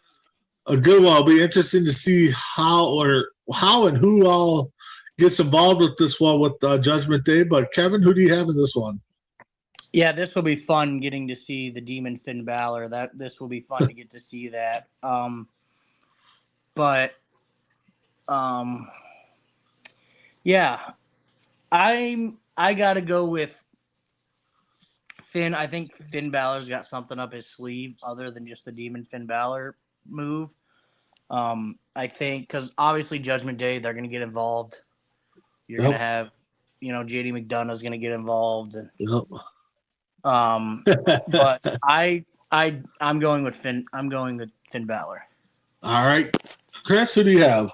a good one. It'll be interesting to see how and who all gets involved with this one with Judgment Day. But Kevin, who do you have in this one? Yeah, this will be fun getting to see the Demon Finn Balor. This will be fun to get to see that. Yeah, I gotta go with Finn. I think Finn Balor's got something up his sleeve other than just the Demon Finn Balor move. I think because obviously Judgment Day, they're gonna get involved. You're gonna have, JD McDonough's gonna get involved, and but I'm going with Finn. I'm going with Finn Balor. All right, Chris, who do you have?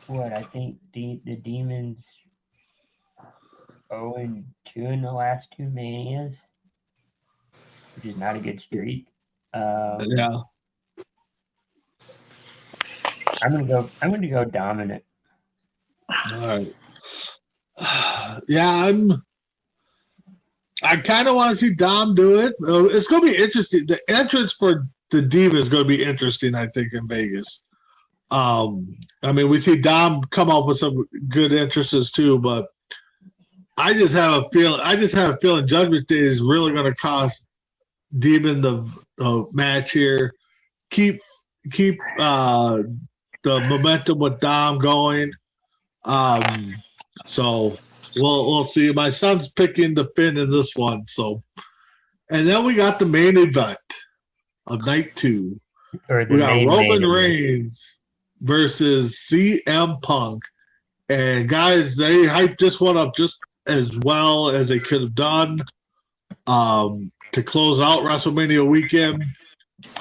What I think the Demons 0-2 in the last 2 Manias, which is not a good streak. Yeah, I'm gonna go dominant. all right. Yeah, I kind of want to see Dom do it. It's going to be interesting. The entrance for the Diva is going to be interesting, I think, in Vegas. We see Dom come up with some good entrances too, but I just have a feeling Judgment Day is really going to cost Demon the match here. Keep the momentum with Dom going. So we'll see. My son's picking the Finn in this one. So, and then we got the main event of night 2. We got Roman Reigns versus CM Punk. And guys, they hyped this one up just as well as they could have done to close out WrestleMania weekend.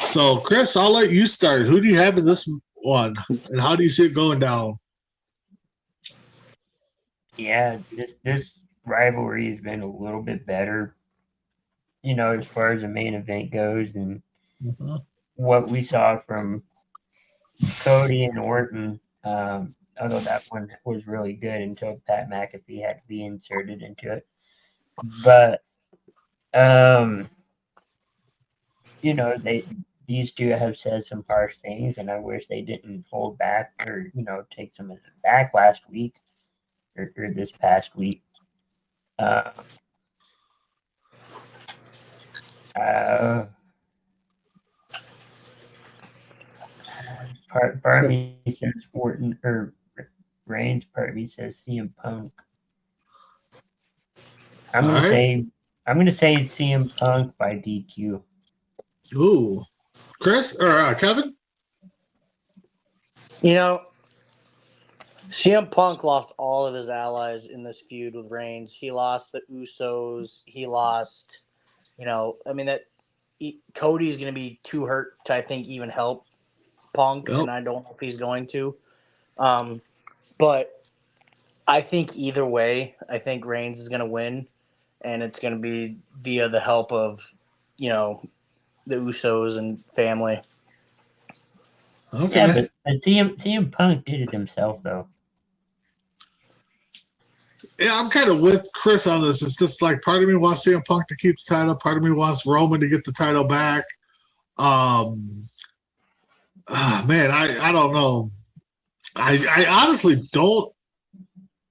So, Chris, I'll let you start. Who do you have in this one? And how do you see it going down? Yeah, this rivalry has been a little bit better, as far as the main event goes, and what we saw from Cody and Orton. Although that one was really good until Pat McAfee had to be inserted into it. But these two have said some harsh things, and I wish they didn't hold back or take some of it back last week. Or this past week. Part of me says Orton or Reigns. Part of me says CM Punk. I'm gonna say CM Punk by DQ. Ooh, Chris or Kevin? CM Punk lost all of his allies in this feud with Reigns. He lost the Usos. He lost, Cody's going to be too hurt to, I think, even help Punk, and I don't know if he's going to. But I think either way, I think Reigns is going to win, and it's going to be via the help of, the Usos and family. Okay. Yeah, but CM Punk did it himself, though. Yeah, I'm kind of with Chris on this. It's just like part of me wants CM Punk to keep the title. Part of me wants Roman to get the title back. Man, I don't know. I honestly don't.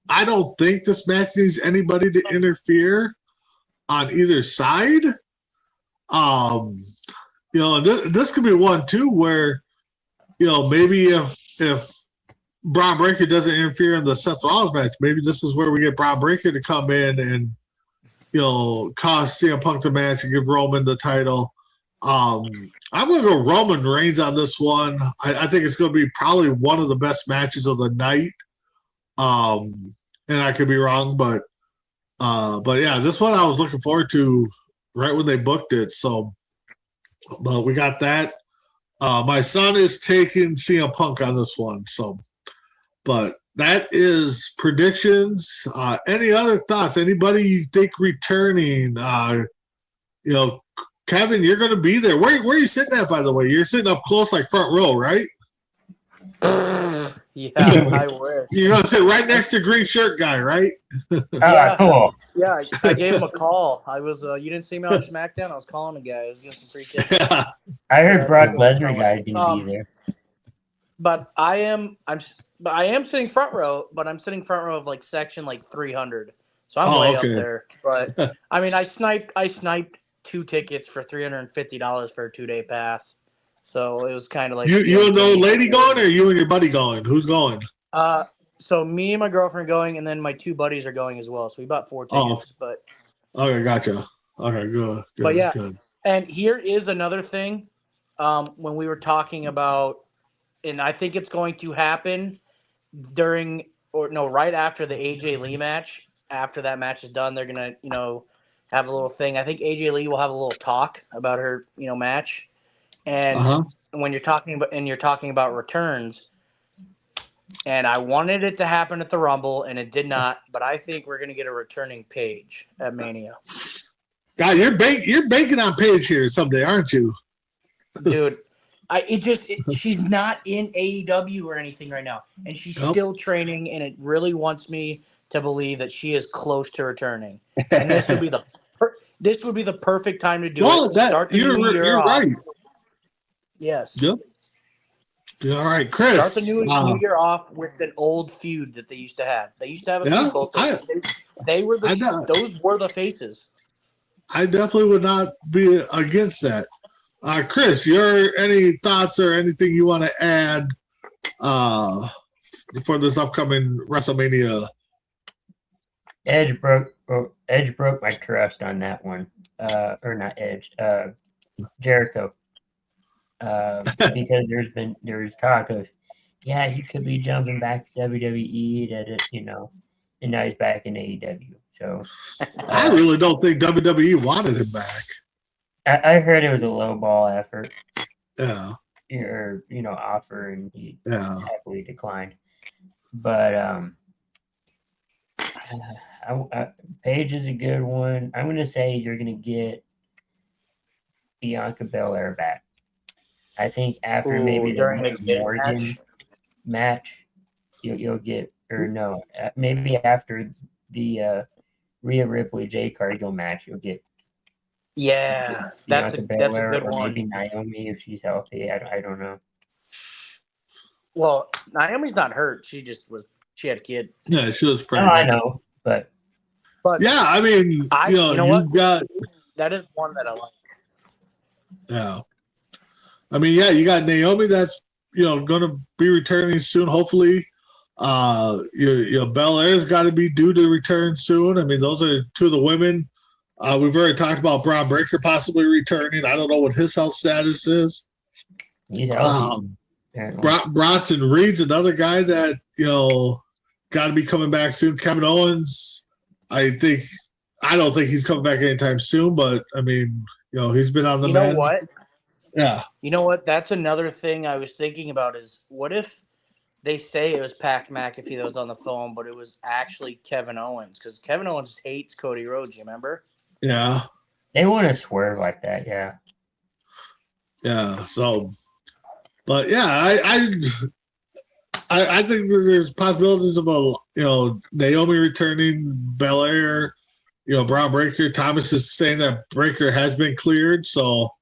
I don't think this match needs anybody to interfere on either side. This could be one too where, maybe if Braun Breaker doesn't interfere in the Seth Rollins match, maybe this is where we get Braun Breaker to come in and, cost CM Punk the match and give Roman the title. I'm going to go Roman Reigns on this one. I think it's going to be probably one of the best matches of the night. And I could be wrong, but yeah, this one I was looking forward to right when they booked it. So, but we got that. My son is taking CM Punk on this one. So, but that is predictions. Any other thoughts? Anybody you think returning? Kevin, you're going to be there. Where are you sitting at, by the way? You're sitting up close, like front row, right? Yeah, I wish. You're going to sit right next to green shirt guy, right? Yeah, cool. Yeah, I gave him a call. I was, you didn't see me on SmackDown. I was calling a guy. I was getting some free tickets. I heard Brock Lesnar guy's gonna be there. But I am sitting front row, but I'm sitting front row of like section like 300. So I'm way up there. But I mean, I sniped 2 tickets for $350 for a 2-day pass. So it was kind of like you and the lady going, or you and your buddy going? Who's going? So me and my girlfriend going, and then my 2 buddies are going as well. So we bought 4 tickets. But okay, gotcha. Okay, good. But yeah, good. And here is another thing. When we were talking about, and I think it's going to happen right after the AJ Lee match. After that match is done, they're gonna, have a little thing. I think AJ Lee will have a little talk about her, match. And when you're talking about returns, and I wanted it to happen at the Rumble, and it did not. But I think we're gonna get a returning Paige at Mania. God, you're banking on Paige here someday, aren't you? Dude, she's not in AEW or anything right now, and she's still training, and it really wants me to believe that she is close to returning. And this would be the perfect time to do it. Start the new year you're off. Right. Yes. Yep. All right, Chris. Start the new year off with an old feud that they used to have. They used to have a feud. Those were the faces. I definitely would not be against that. Chris, any thoughts or anything you want to add for this upcoming WrestleMania? Edge broke my trust on that one. Or not Edge, Jericho. Because there's talk of, he could be jumping back to WWE, and now he's back in AEW. So I really don't think WWE wanted him back. I heard it was a low ball effort. Yeah. Or offer, and he happily declined. But Paige is a good one. I'm going to say you're going to get Bianca Belair back. I think after maybe during the Morgan match, you'll get, or no, maybe after the Rhea Ripley Jade Cargill match, you'll get. Yeah, that's a good one. Maybe Naomi if she's healthy. I don't know. Well, Naomi's not hurt. She had a kid. Yeah, she was pregnant. No, I know, but yeah, I mean, you got that is one that I like. Yeah, I mean, you got Naomi that's going to be returning soon, hopefully. Belair's got to be due to return soon. I mean, those are 2 of the women. We've already talked about Braun Breaker possibly returning. I don't know what his health status is. He's healthy. Bronson Reed's another guy that got to be coming back soon. Kevin Owens, I don't think he's coming back anytime soon. But I mean, he's been on the. You know what? Yeah. You know what? That's another thing I was thinking about is what if they say it was Pac McAfee that was on the phone, but it was actually Kevin Owens, because Kevin Owens hates Cody Rhodes. You remember? Yeah. They want to swerve like that. Yeah. Yeah. So, but yeah, I think there's possibilities of Naomi returning, Belair, Braun Breaker. Thomas is saying that Breaker has been cleared, so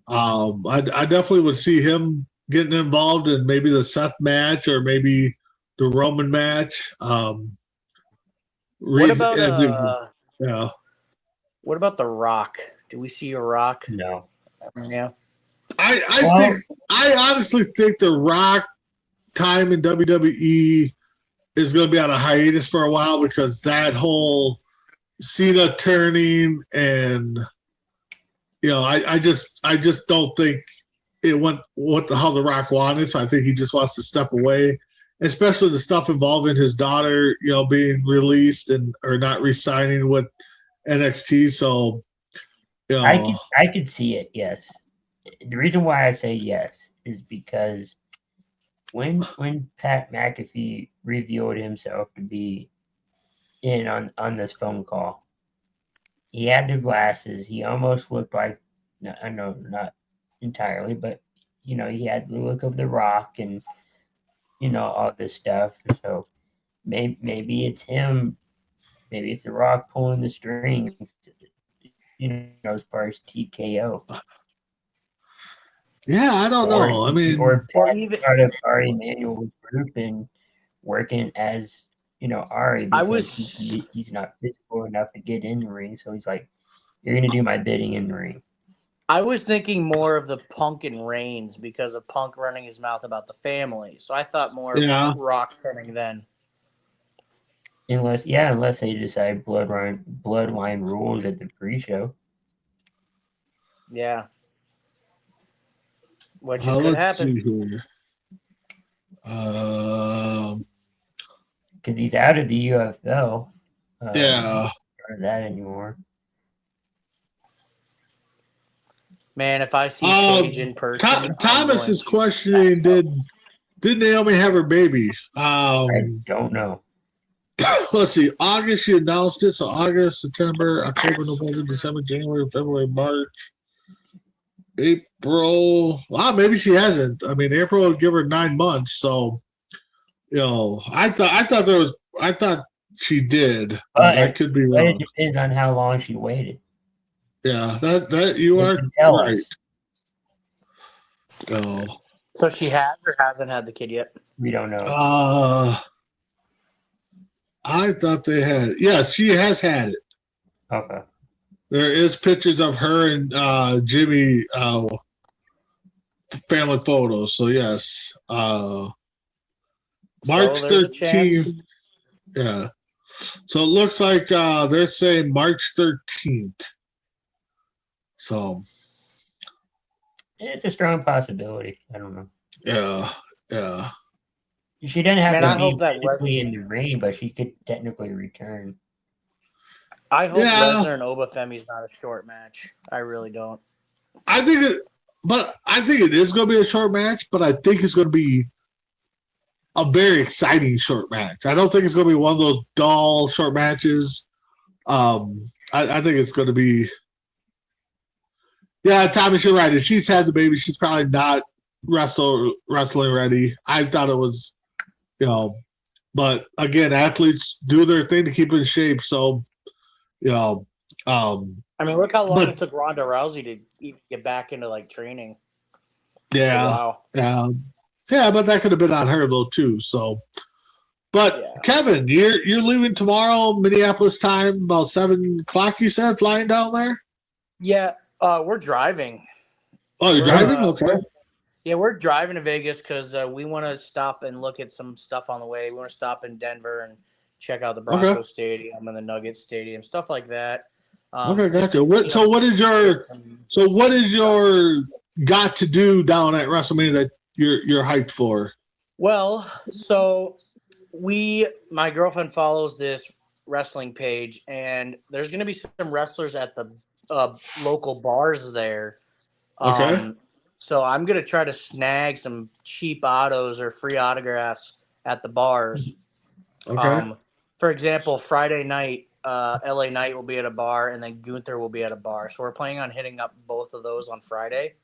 I definitely would see him getting involved in maybe the Seth match or maybe the Roman match. What about The Rock? Do we see a Rock? No. Yeah. I honestly think The Rock time in WWE is going to be on a hiatus for a while, because that whole Cena turning and I just don't think it went how The Rock wanted. So I think he just wants to step away, especially the stuff involving his daughter, being released or not re-signing with NXT. So, I could see it. Yes. the reason why I say yes is because when Pat McAfee revealed himself to be in on this phone call, he had the glasses. He almost looked like, I know not entirely, but he had the look of The Rock and all this stuff. So maybe it's him. Maybe it's The Rock pulling the strings. As far as TKO. Yeah, I don't know. I mean, or even part of Ari Emanuel's group and working as Ari because he's not physical enough to get in the ring. So he's like, "You're gonna do my bidding in the ring." I was thinking more of the Punk and Reigns because of Punk running his mouth about the family. So I thought more of Rock turning then. Unless they decide bloodline rules at the pre-show. Yeah. Which could happen. Because he's out of the UFL. Yeah. Or that anymore. Man, if I see Sage in person, Thomas is questioning: Did Naomi have her baby? I don't know. Let's see. August, she announced it. So August, September, October, November, December, January, February, March, April. Wow, maybe she hasn't. I mean, April would give her 9 months. So, I thought she did, but I could be wrong. It depends on how long she waited. Yeah, that you are right. So she has or hasn't had the kid yet? We don't know. I thought they had. Yes, she has had it. Okay. There is pictures of her and Jimmy family photos. So yes, March 13th. Yeah. So it looks like they're saying March 13th. So it's a strong possibility. I don't know. Yeah. She doesn't have to be physically in the ring, but she could technically return. I hope Lesnar and Obafemi is not a short match. I really don't. I think it is going to be a short match, but I think it's going to be a very exciting short match. I don't think it's going to be one of those dull short matches. I think it's going to be. Yeah, Thomas, you're right. If she's had the baby, she's probably not wrestling ready. I thought it was, but again, athletes do their thing to keep in shape. So, I mean, look how long it took Ronda Rousey to even get back into training. Yeah. Wow. Yeah, but that could have been on her though too. So, but Kevin, you're leaving tomorrow, Minneapolis time, about 7:00. You said flying down there. Yeah. We're driving. Oh, you're driving? Okay. Yeah, we're driving to Vegas because we want to stop and look at some stuff on the way. We want to stop in Denver and check out the Broncos Stadium and the Nuggets Stadium, stuff like that. Okay, gotcha. What is your got to do down at WrestleMania that you're hyped for? Well, so my girlfriend follows this wrestling page, and there's going to be some wrestlers at the local bars there. Okay. So I'm going to try to snag some cheap autos or free autographs at the bars. Okay. For example, Friday night, LA Knight will be at a bar, and then Gunther will be at a bar. So we're planning on hitting up both of those on Friday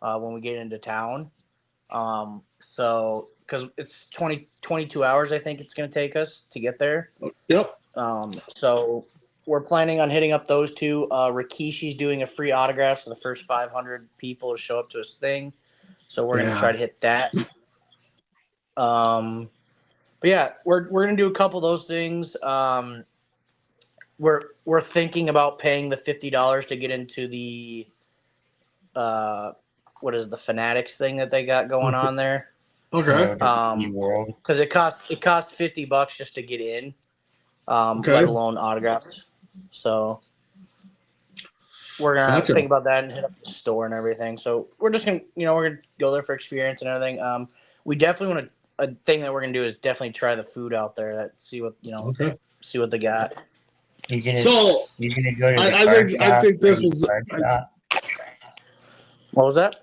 when we get into town. So because it's 22 hours, I think it's going to take us to get there. Yep. So we're planning on hitting up those two. Rikishi's doing a free autograph for the first 500 people to show up to his thing. So we're going to try to hit that. But yeah, we're going to do a couple of those things. We're thinking about paying the $50 to get into the what is the Fanatics thing that they got going on there. Okay. Because it costs $50 just to get in, let alone autographs. So we're gonna think about that and hit up the store and everything. So we're just gonna, we're gonna go there for experience and everything. We definitely want to. A thing that we're gonna do is definitely try the food out there. See what see what they got. You're gonna go to the I think this is. What was that?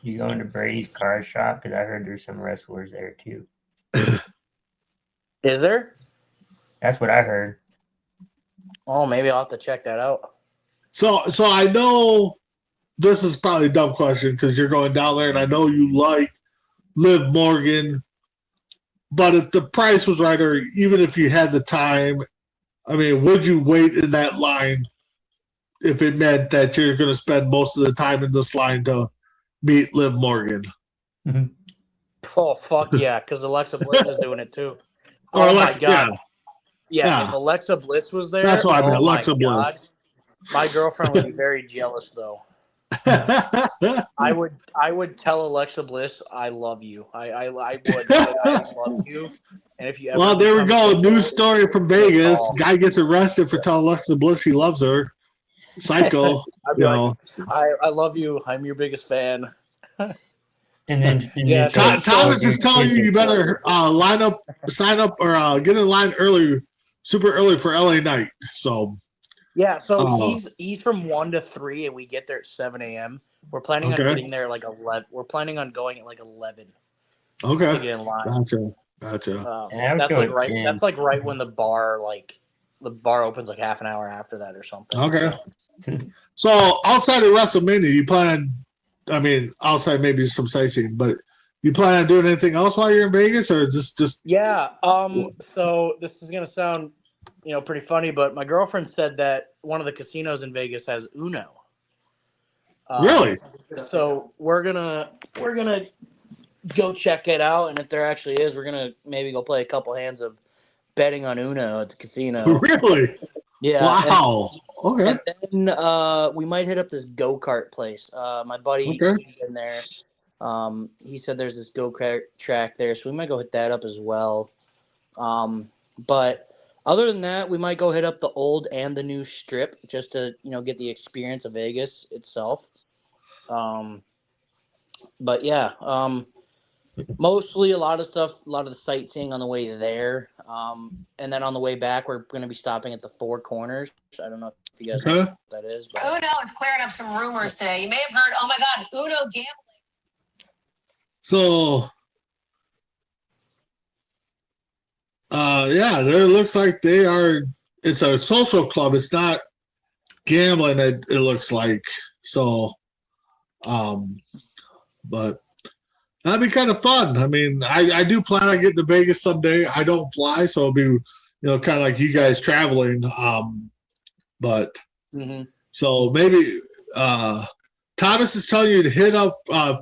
You going to Brady's car shop? Because I heard there's some wrestlers there too. Is there? That's what I heard. Oh, maybe I'll have to check that out. So I know this is probably a dumb question because you're going down there, and I know you like Liv Morgan, but if the price was right, or even if you had the time, I mean, would you wait in that line if it meant that you're going to spend most of the time in this line to meet Liv Morgan? Mm-hmm. Oh, fuck yeah, because Alexa Bliss is doing it too. Or Oh, Alexa, my God. yeah. Yeah, if Alexa Bliss was there, That's what I mean, oh, Alexa my God. My girlfriend would be very jealous, though. I would tell Alexa Bliss, I love you. I would. I love you. And if you ever Well, there we become go. single, News story from give me a Vegas. call. Guy gets arrested for telling Alexa Bliss he loves her. Psycho. I'd be like, I love you. I'm your biggest fan. And then Yeah, Thomas is telling you better sign up, or get in line early, super early for LA Night. So yeah, so he's from 1 to 3, and we get there at 7 a.m. We're planning on getting there like 11. We're planning on going at like 11. Okay, to get in line. Gotcha. That's like right when the bar opens like half an hour after that or something. Okay. So outside of WrestleMania, you plan on, I mean, outside maybe some sightseeing, but you plan on doing anything else while you're in Vegas, or just? Yeah. So this is gonna sound, pretty funny, but my girlfriend said that one of the casinos in Vegas has Uno. Really? So we're gonna go check it out, and if there actually is, we're gonna maybe go play a couple hands of betting on Uno at the casino. Really? Yeah. Wow. Okay. And then we might hit up this go-kart place. My buddy, he's been there. He said there's this go-kart track there, so we might go hit that up as well. But other than that, we might go hit up the old and the new strip just to, get the experience of Vegas itself. But yeah, mostly a lot of the sightseeing on the way there. And then on the way back, we're going to be stopping at the Four Corners. I don't know if you guys know what that is. But. Uno is clearing up some rumors today. You may have heard, oh my God, Uno gambling. So, yeah, there looks like it's a social club. It's not gambling, it looks like. So, but that'd be kind of fun. I mean, I do plan on getting to Vegas someday. I don't fly, so it'll be, kind of like you guys traveling. But so maybe Thomas is telling you to hit up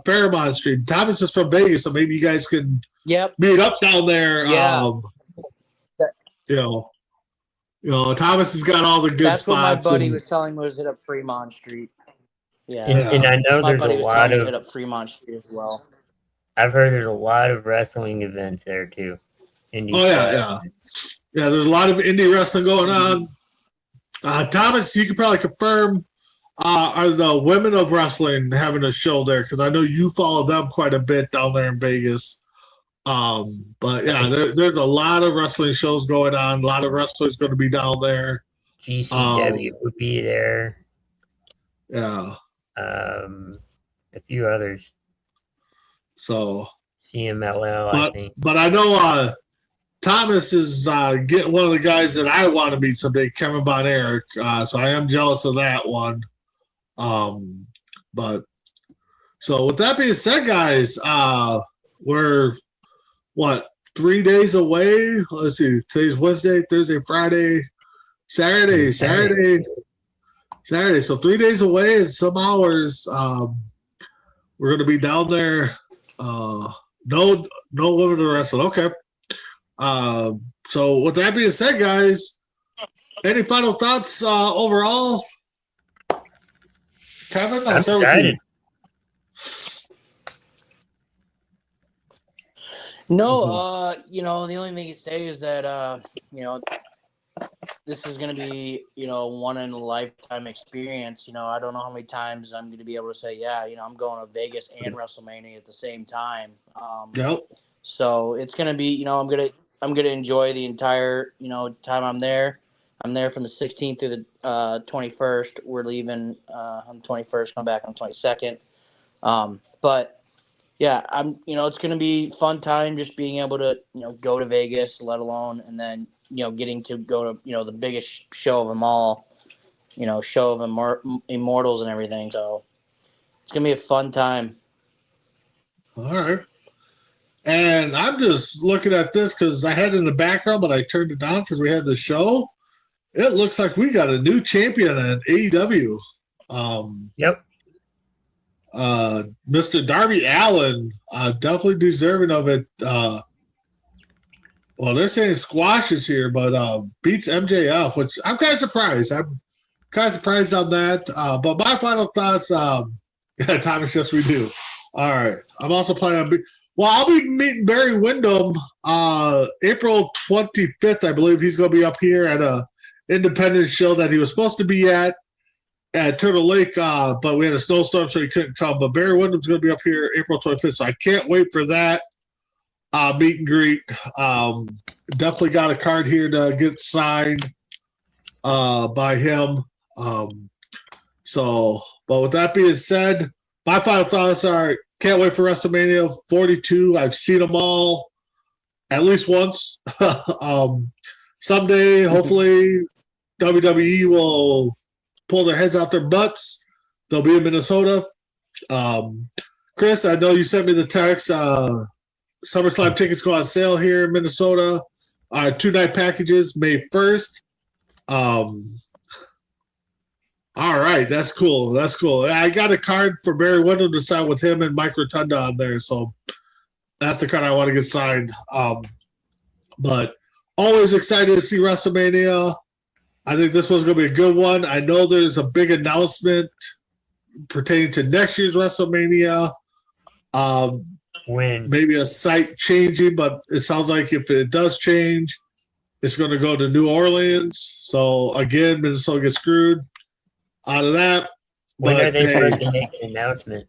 Fairmont Street. Thomas is from Vegas, so maybe you guys can meet up down there. Yeah. Thomas has got all the good That's spots. That's what my buddy was telling me was hit up Fremont Street. Yeah. And I know there's a lot of hit up Fremont Street as well. I've heard there's a lot of wrestling events there too. Yeah. There's a lot of indie wrestling going on. Thomas, you could probably confirm. Are the Women of Wrestling having a show there? Because I know you follow them quite a bit down there in Vegas. But yeah, there's a lot of wrestling shows going on. A lot of wrestlers going to be down there. GCW would be there. Yeah. A few others. So CMLL, I think. But I know Thomas is getting one of the guys that I want to meet someday, Kevin Von Erich. So I am jealous of that one. But so with that being said, guys, we're 3 days away. Let's see. Today's Wednesday, Thursday, Friday, Saturday. So 3 days away and some hours. We're going to be down there. No women to wrestle. Okay. So with that being said, guys, any final thoughts overall? Kevin, I'm excited. No, the only thing to say is that this is going to be, one in a lifetime experience. I don't know how many times I'm going to be able to say, yeah, I'm going to Vegas and WrestleMania at the same time. So it's going to be, I'm going to enjoy the entire, time I'm there. I'm there from the 16th through the 21st. We're leaving on the 21st, come back on the 22nd. But yeah, it's going to be fun time just being able to, go to Vegas, let alone, and then, getting to go to, the biggest show of them all, show of immortals and everything. So it's going to be a fun time. All right. And I'm just looking at this because I had it in the background, but I turned it down because we had the show. It looks like we got a new champion in AEW. Yep. Mr. Darby Allin, definitely deserving of it. Well, they're saying squashes here, but beats MJF, which I'm kind of surprised. I'm kind of surprised on that. But my final thoughts, yeah, Thomas, yes, we do. All right. I'm also planning on I'll be meeting Barry Windham April 25th. I believe he's going to be up here at a independent show that he was supposed to be at Turtle Lake, but we had a snowstorm, so he couldn't come. But Barry Windham's going to be up here April 25th, so I can't wait for that meet and greet. Definitely got a card here to get signed by him. But with that being said, my final thoughts are can't wait for WrestleMania 42. I've seen them all at least once. Someday, hopefully, WWE will pull their heads out their butts. They'll be in Minnesota. Chris, I know you sent me the text. SummerSlam tickets go on sale here in Minnesota. 2-night packages, May 1st. All right, that's cool. That's cool. I got a card for Barry Windham to sign with him and Mike Rotunda on there, so that's the card I want to get signed. But always excited to see WrestleMania. I think this one's going to be a good one. I know there's a big announcement pertaining to next year's WrestleMania. Maybe a site changing, but it sounds like if it does change, it's going to go to New Orleans. So, again, Minnesota gets screwed out of that. When are they supposed to make an announcement?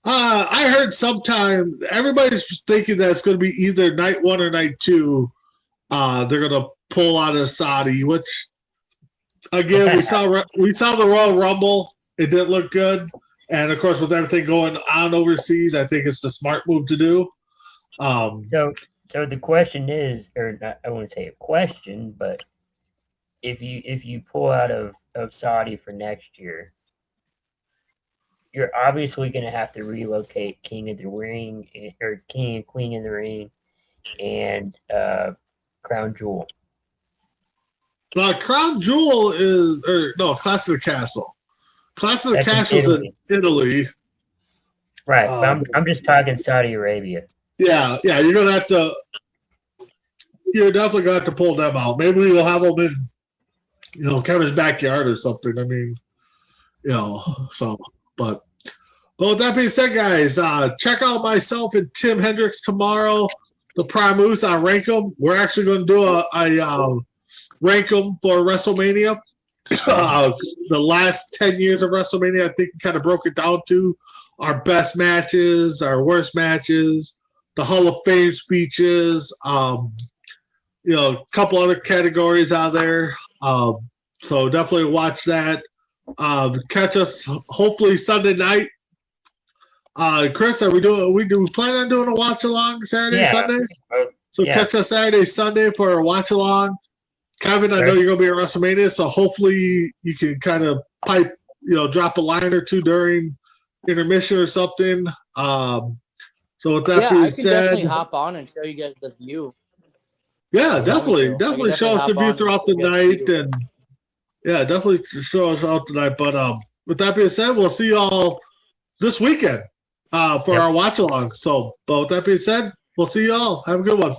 I heard sometime everybody's thinking that it's going to be either night 1 or night 2. They're going to pull out of Saudi, which again we saw the Royal Rumble. It didn't look good, and of course with everything going on overseas, I think it's the smart move to do. So the question is, or not, I wouldn't say a question, but if you pull out of Saudi for next year, you're obviously going to have to relocate King of the Ring or King and Queen in the Ring and Crown Jewel. Crown Jewel Clash of the Castle. Clash of the Castle's in Italy. Right, but I'm just talking Saudi Arabia. Yeah, you're gonna have to. You're definitely gonna have to pull them out. Maybe we'll have them in, Kevin's backyard or something. I mean, but with that being said, guys, check out myself and Tim Hendricks tomorrow. The Primus on Rank 'em. We're actually going to do a Rank 'em for WrestleMania. The last 10 years of WrestleMania, I think we kind of broke it down to our best matches, our worst matches, the Hall of Fame speeches, a couple other categories out there. So definitely watch that. Catch us hopefully Sunday night. Chris, we plan on doing a watch along Saturday, Sunday? So catch us Saturday, Sunday for a watch along. Kevin, I know you're going to be at WrestleMania, so hopefully you can kind of pipe, drop a line or two during intermission or something. So with that being said, definitely hop on and show you guys the view. Yeah, definitely show us the view throughout the night, and definitely show us out tonight. But with that being said, we'll see y'all this weekend for our watch along. So, but with that being said, we'll see y'all. Have a good one.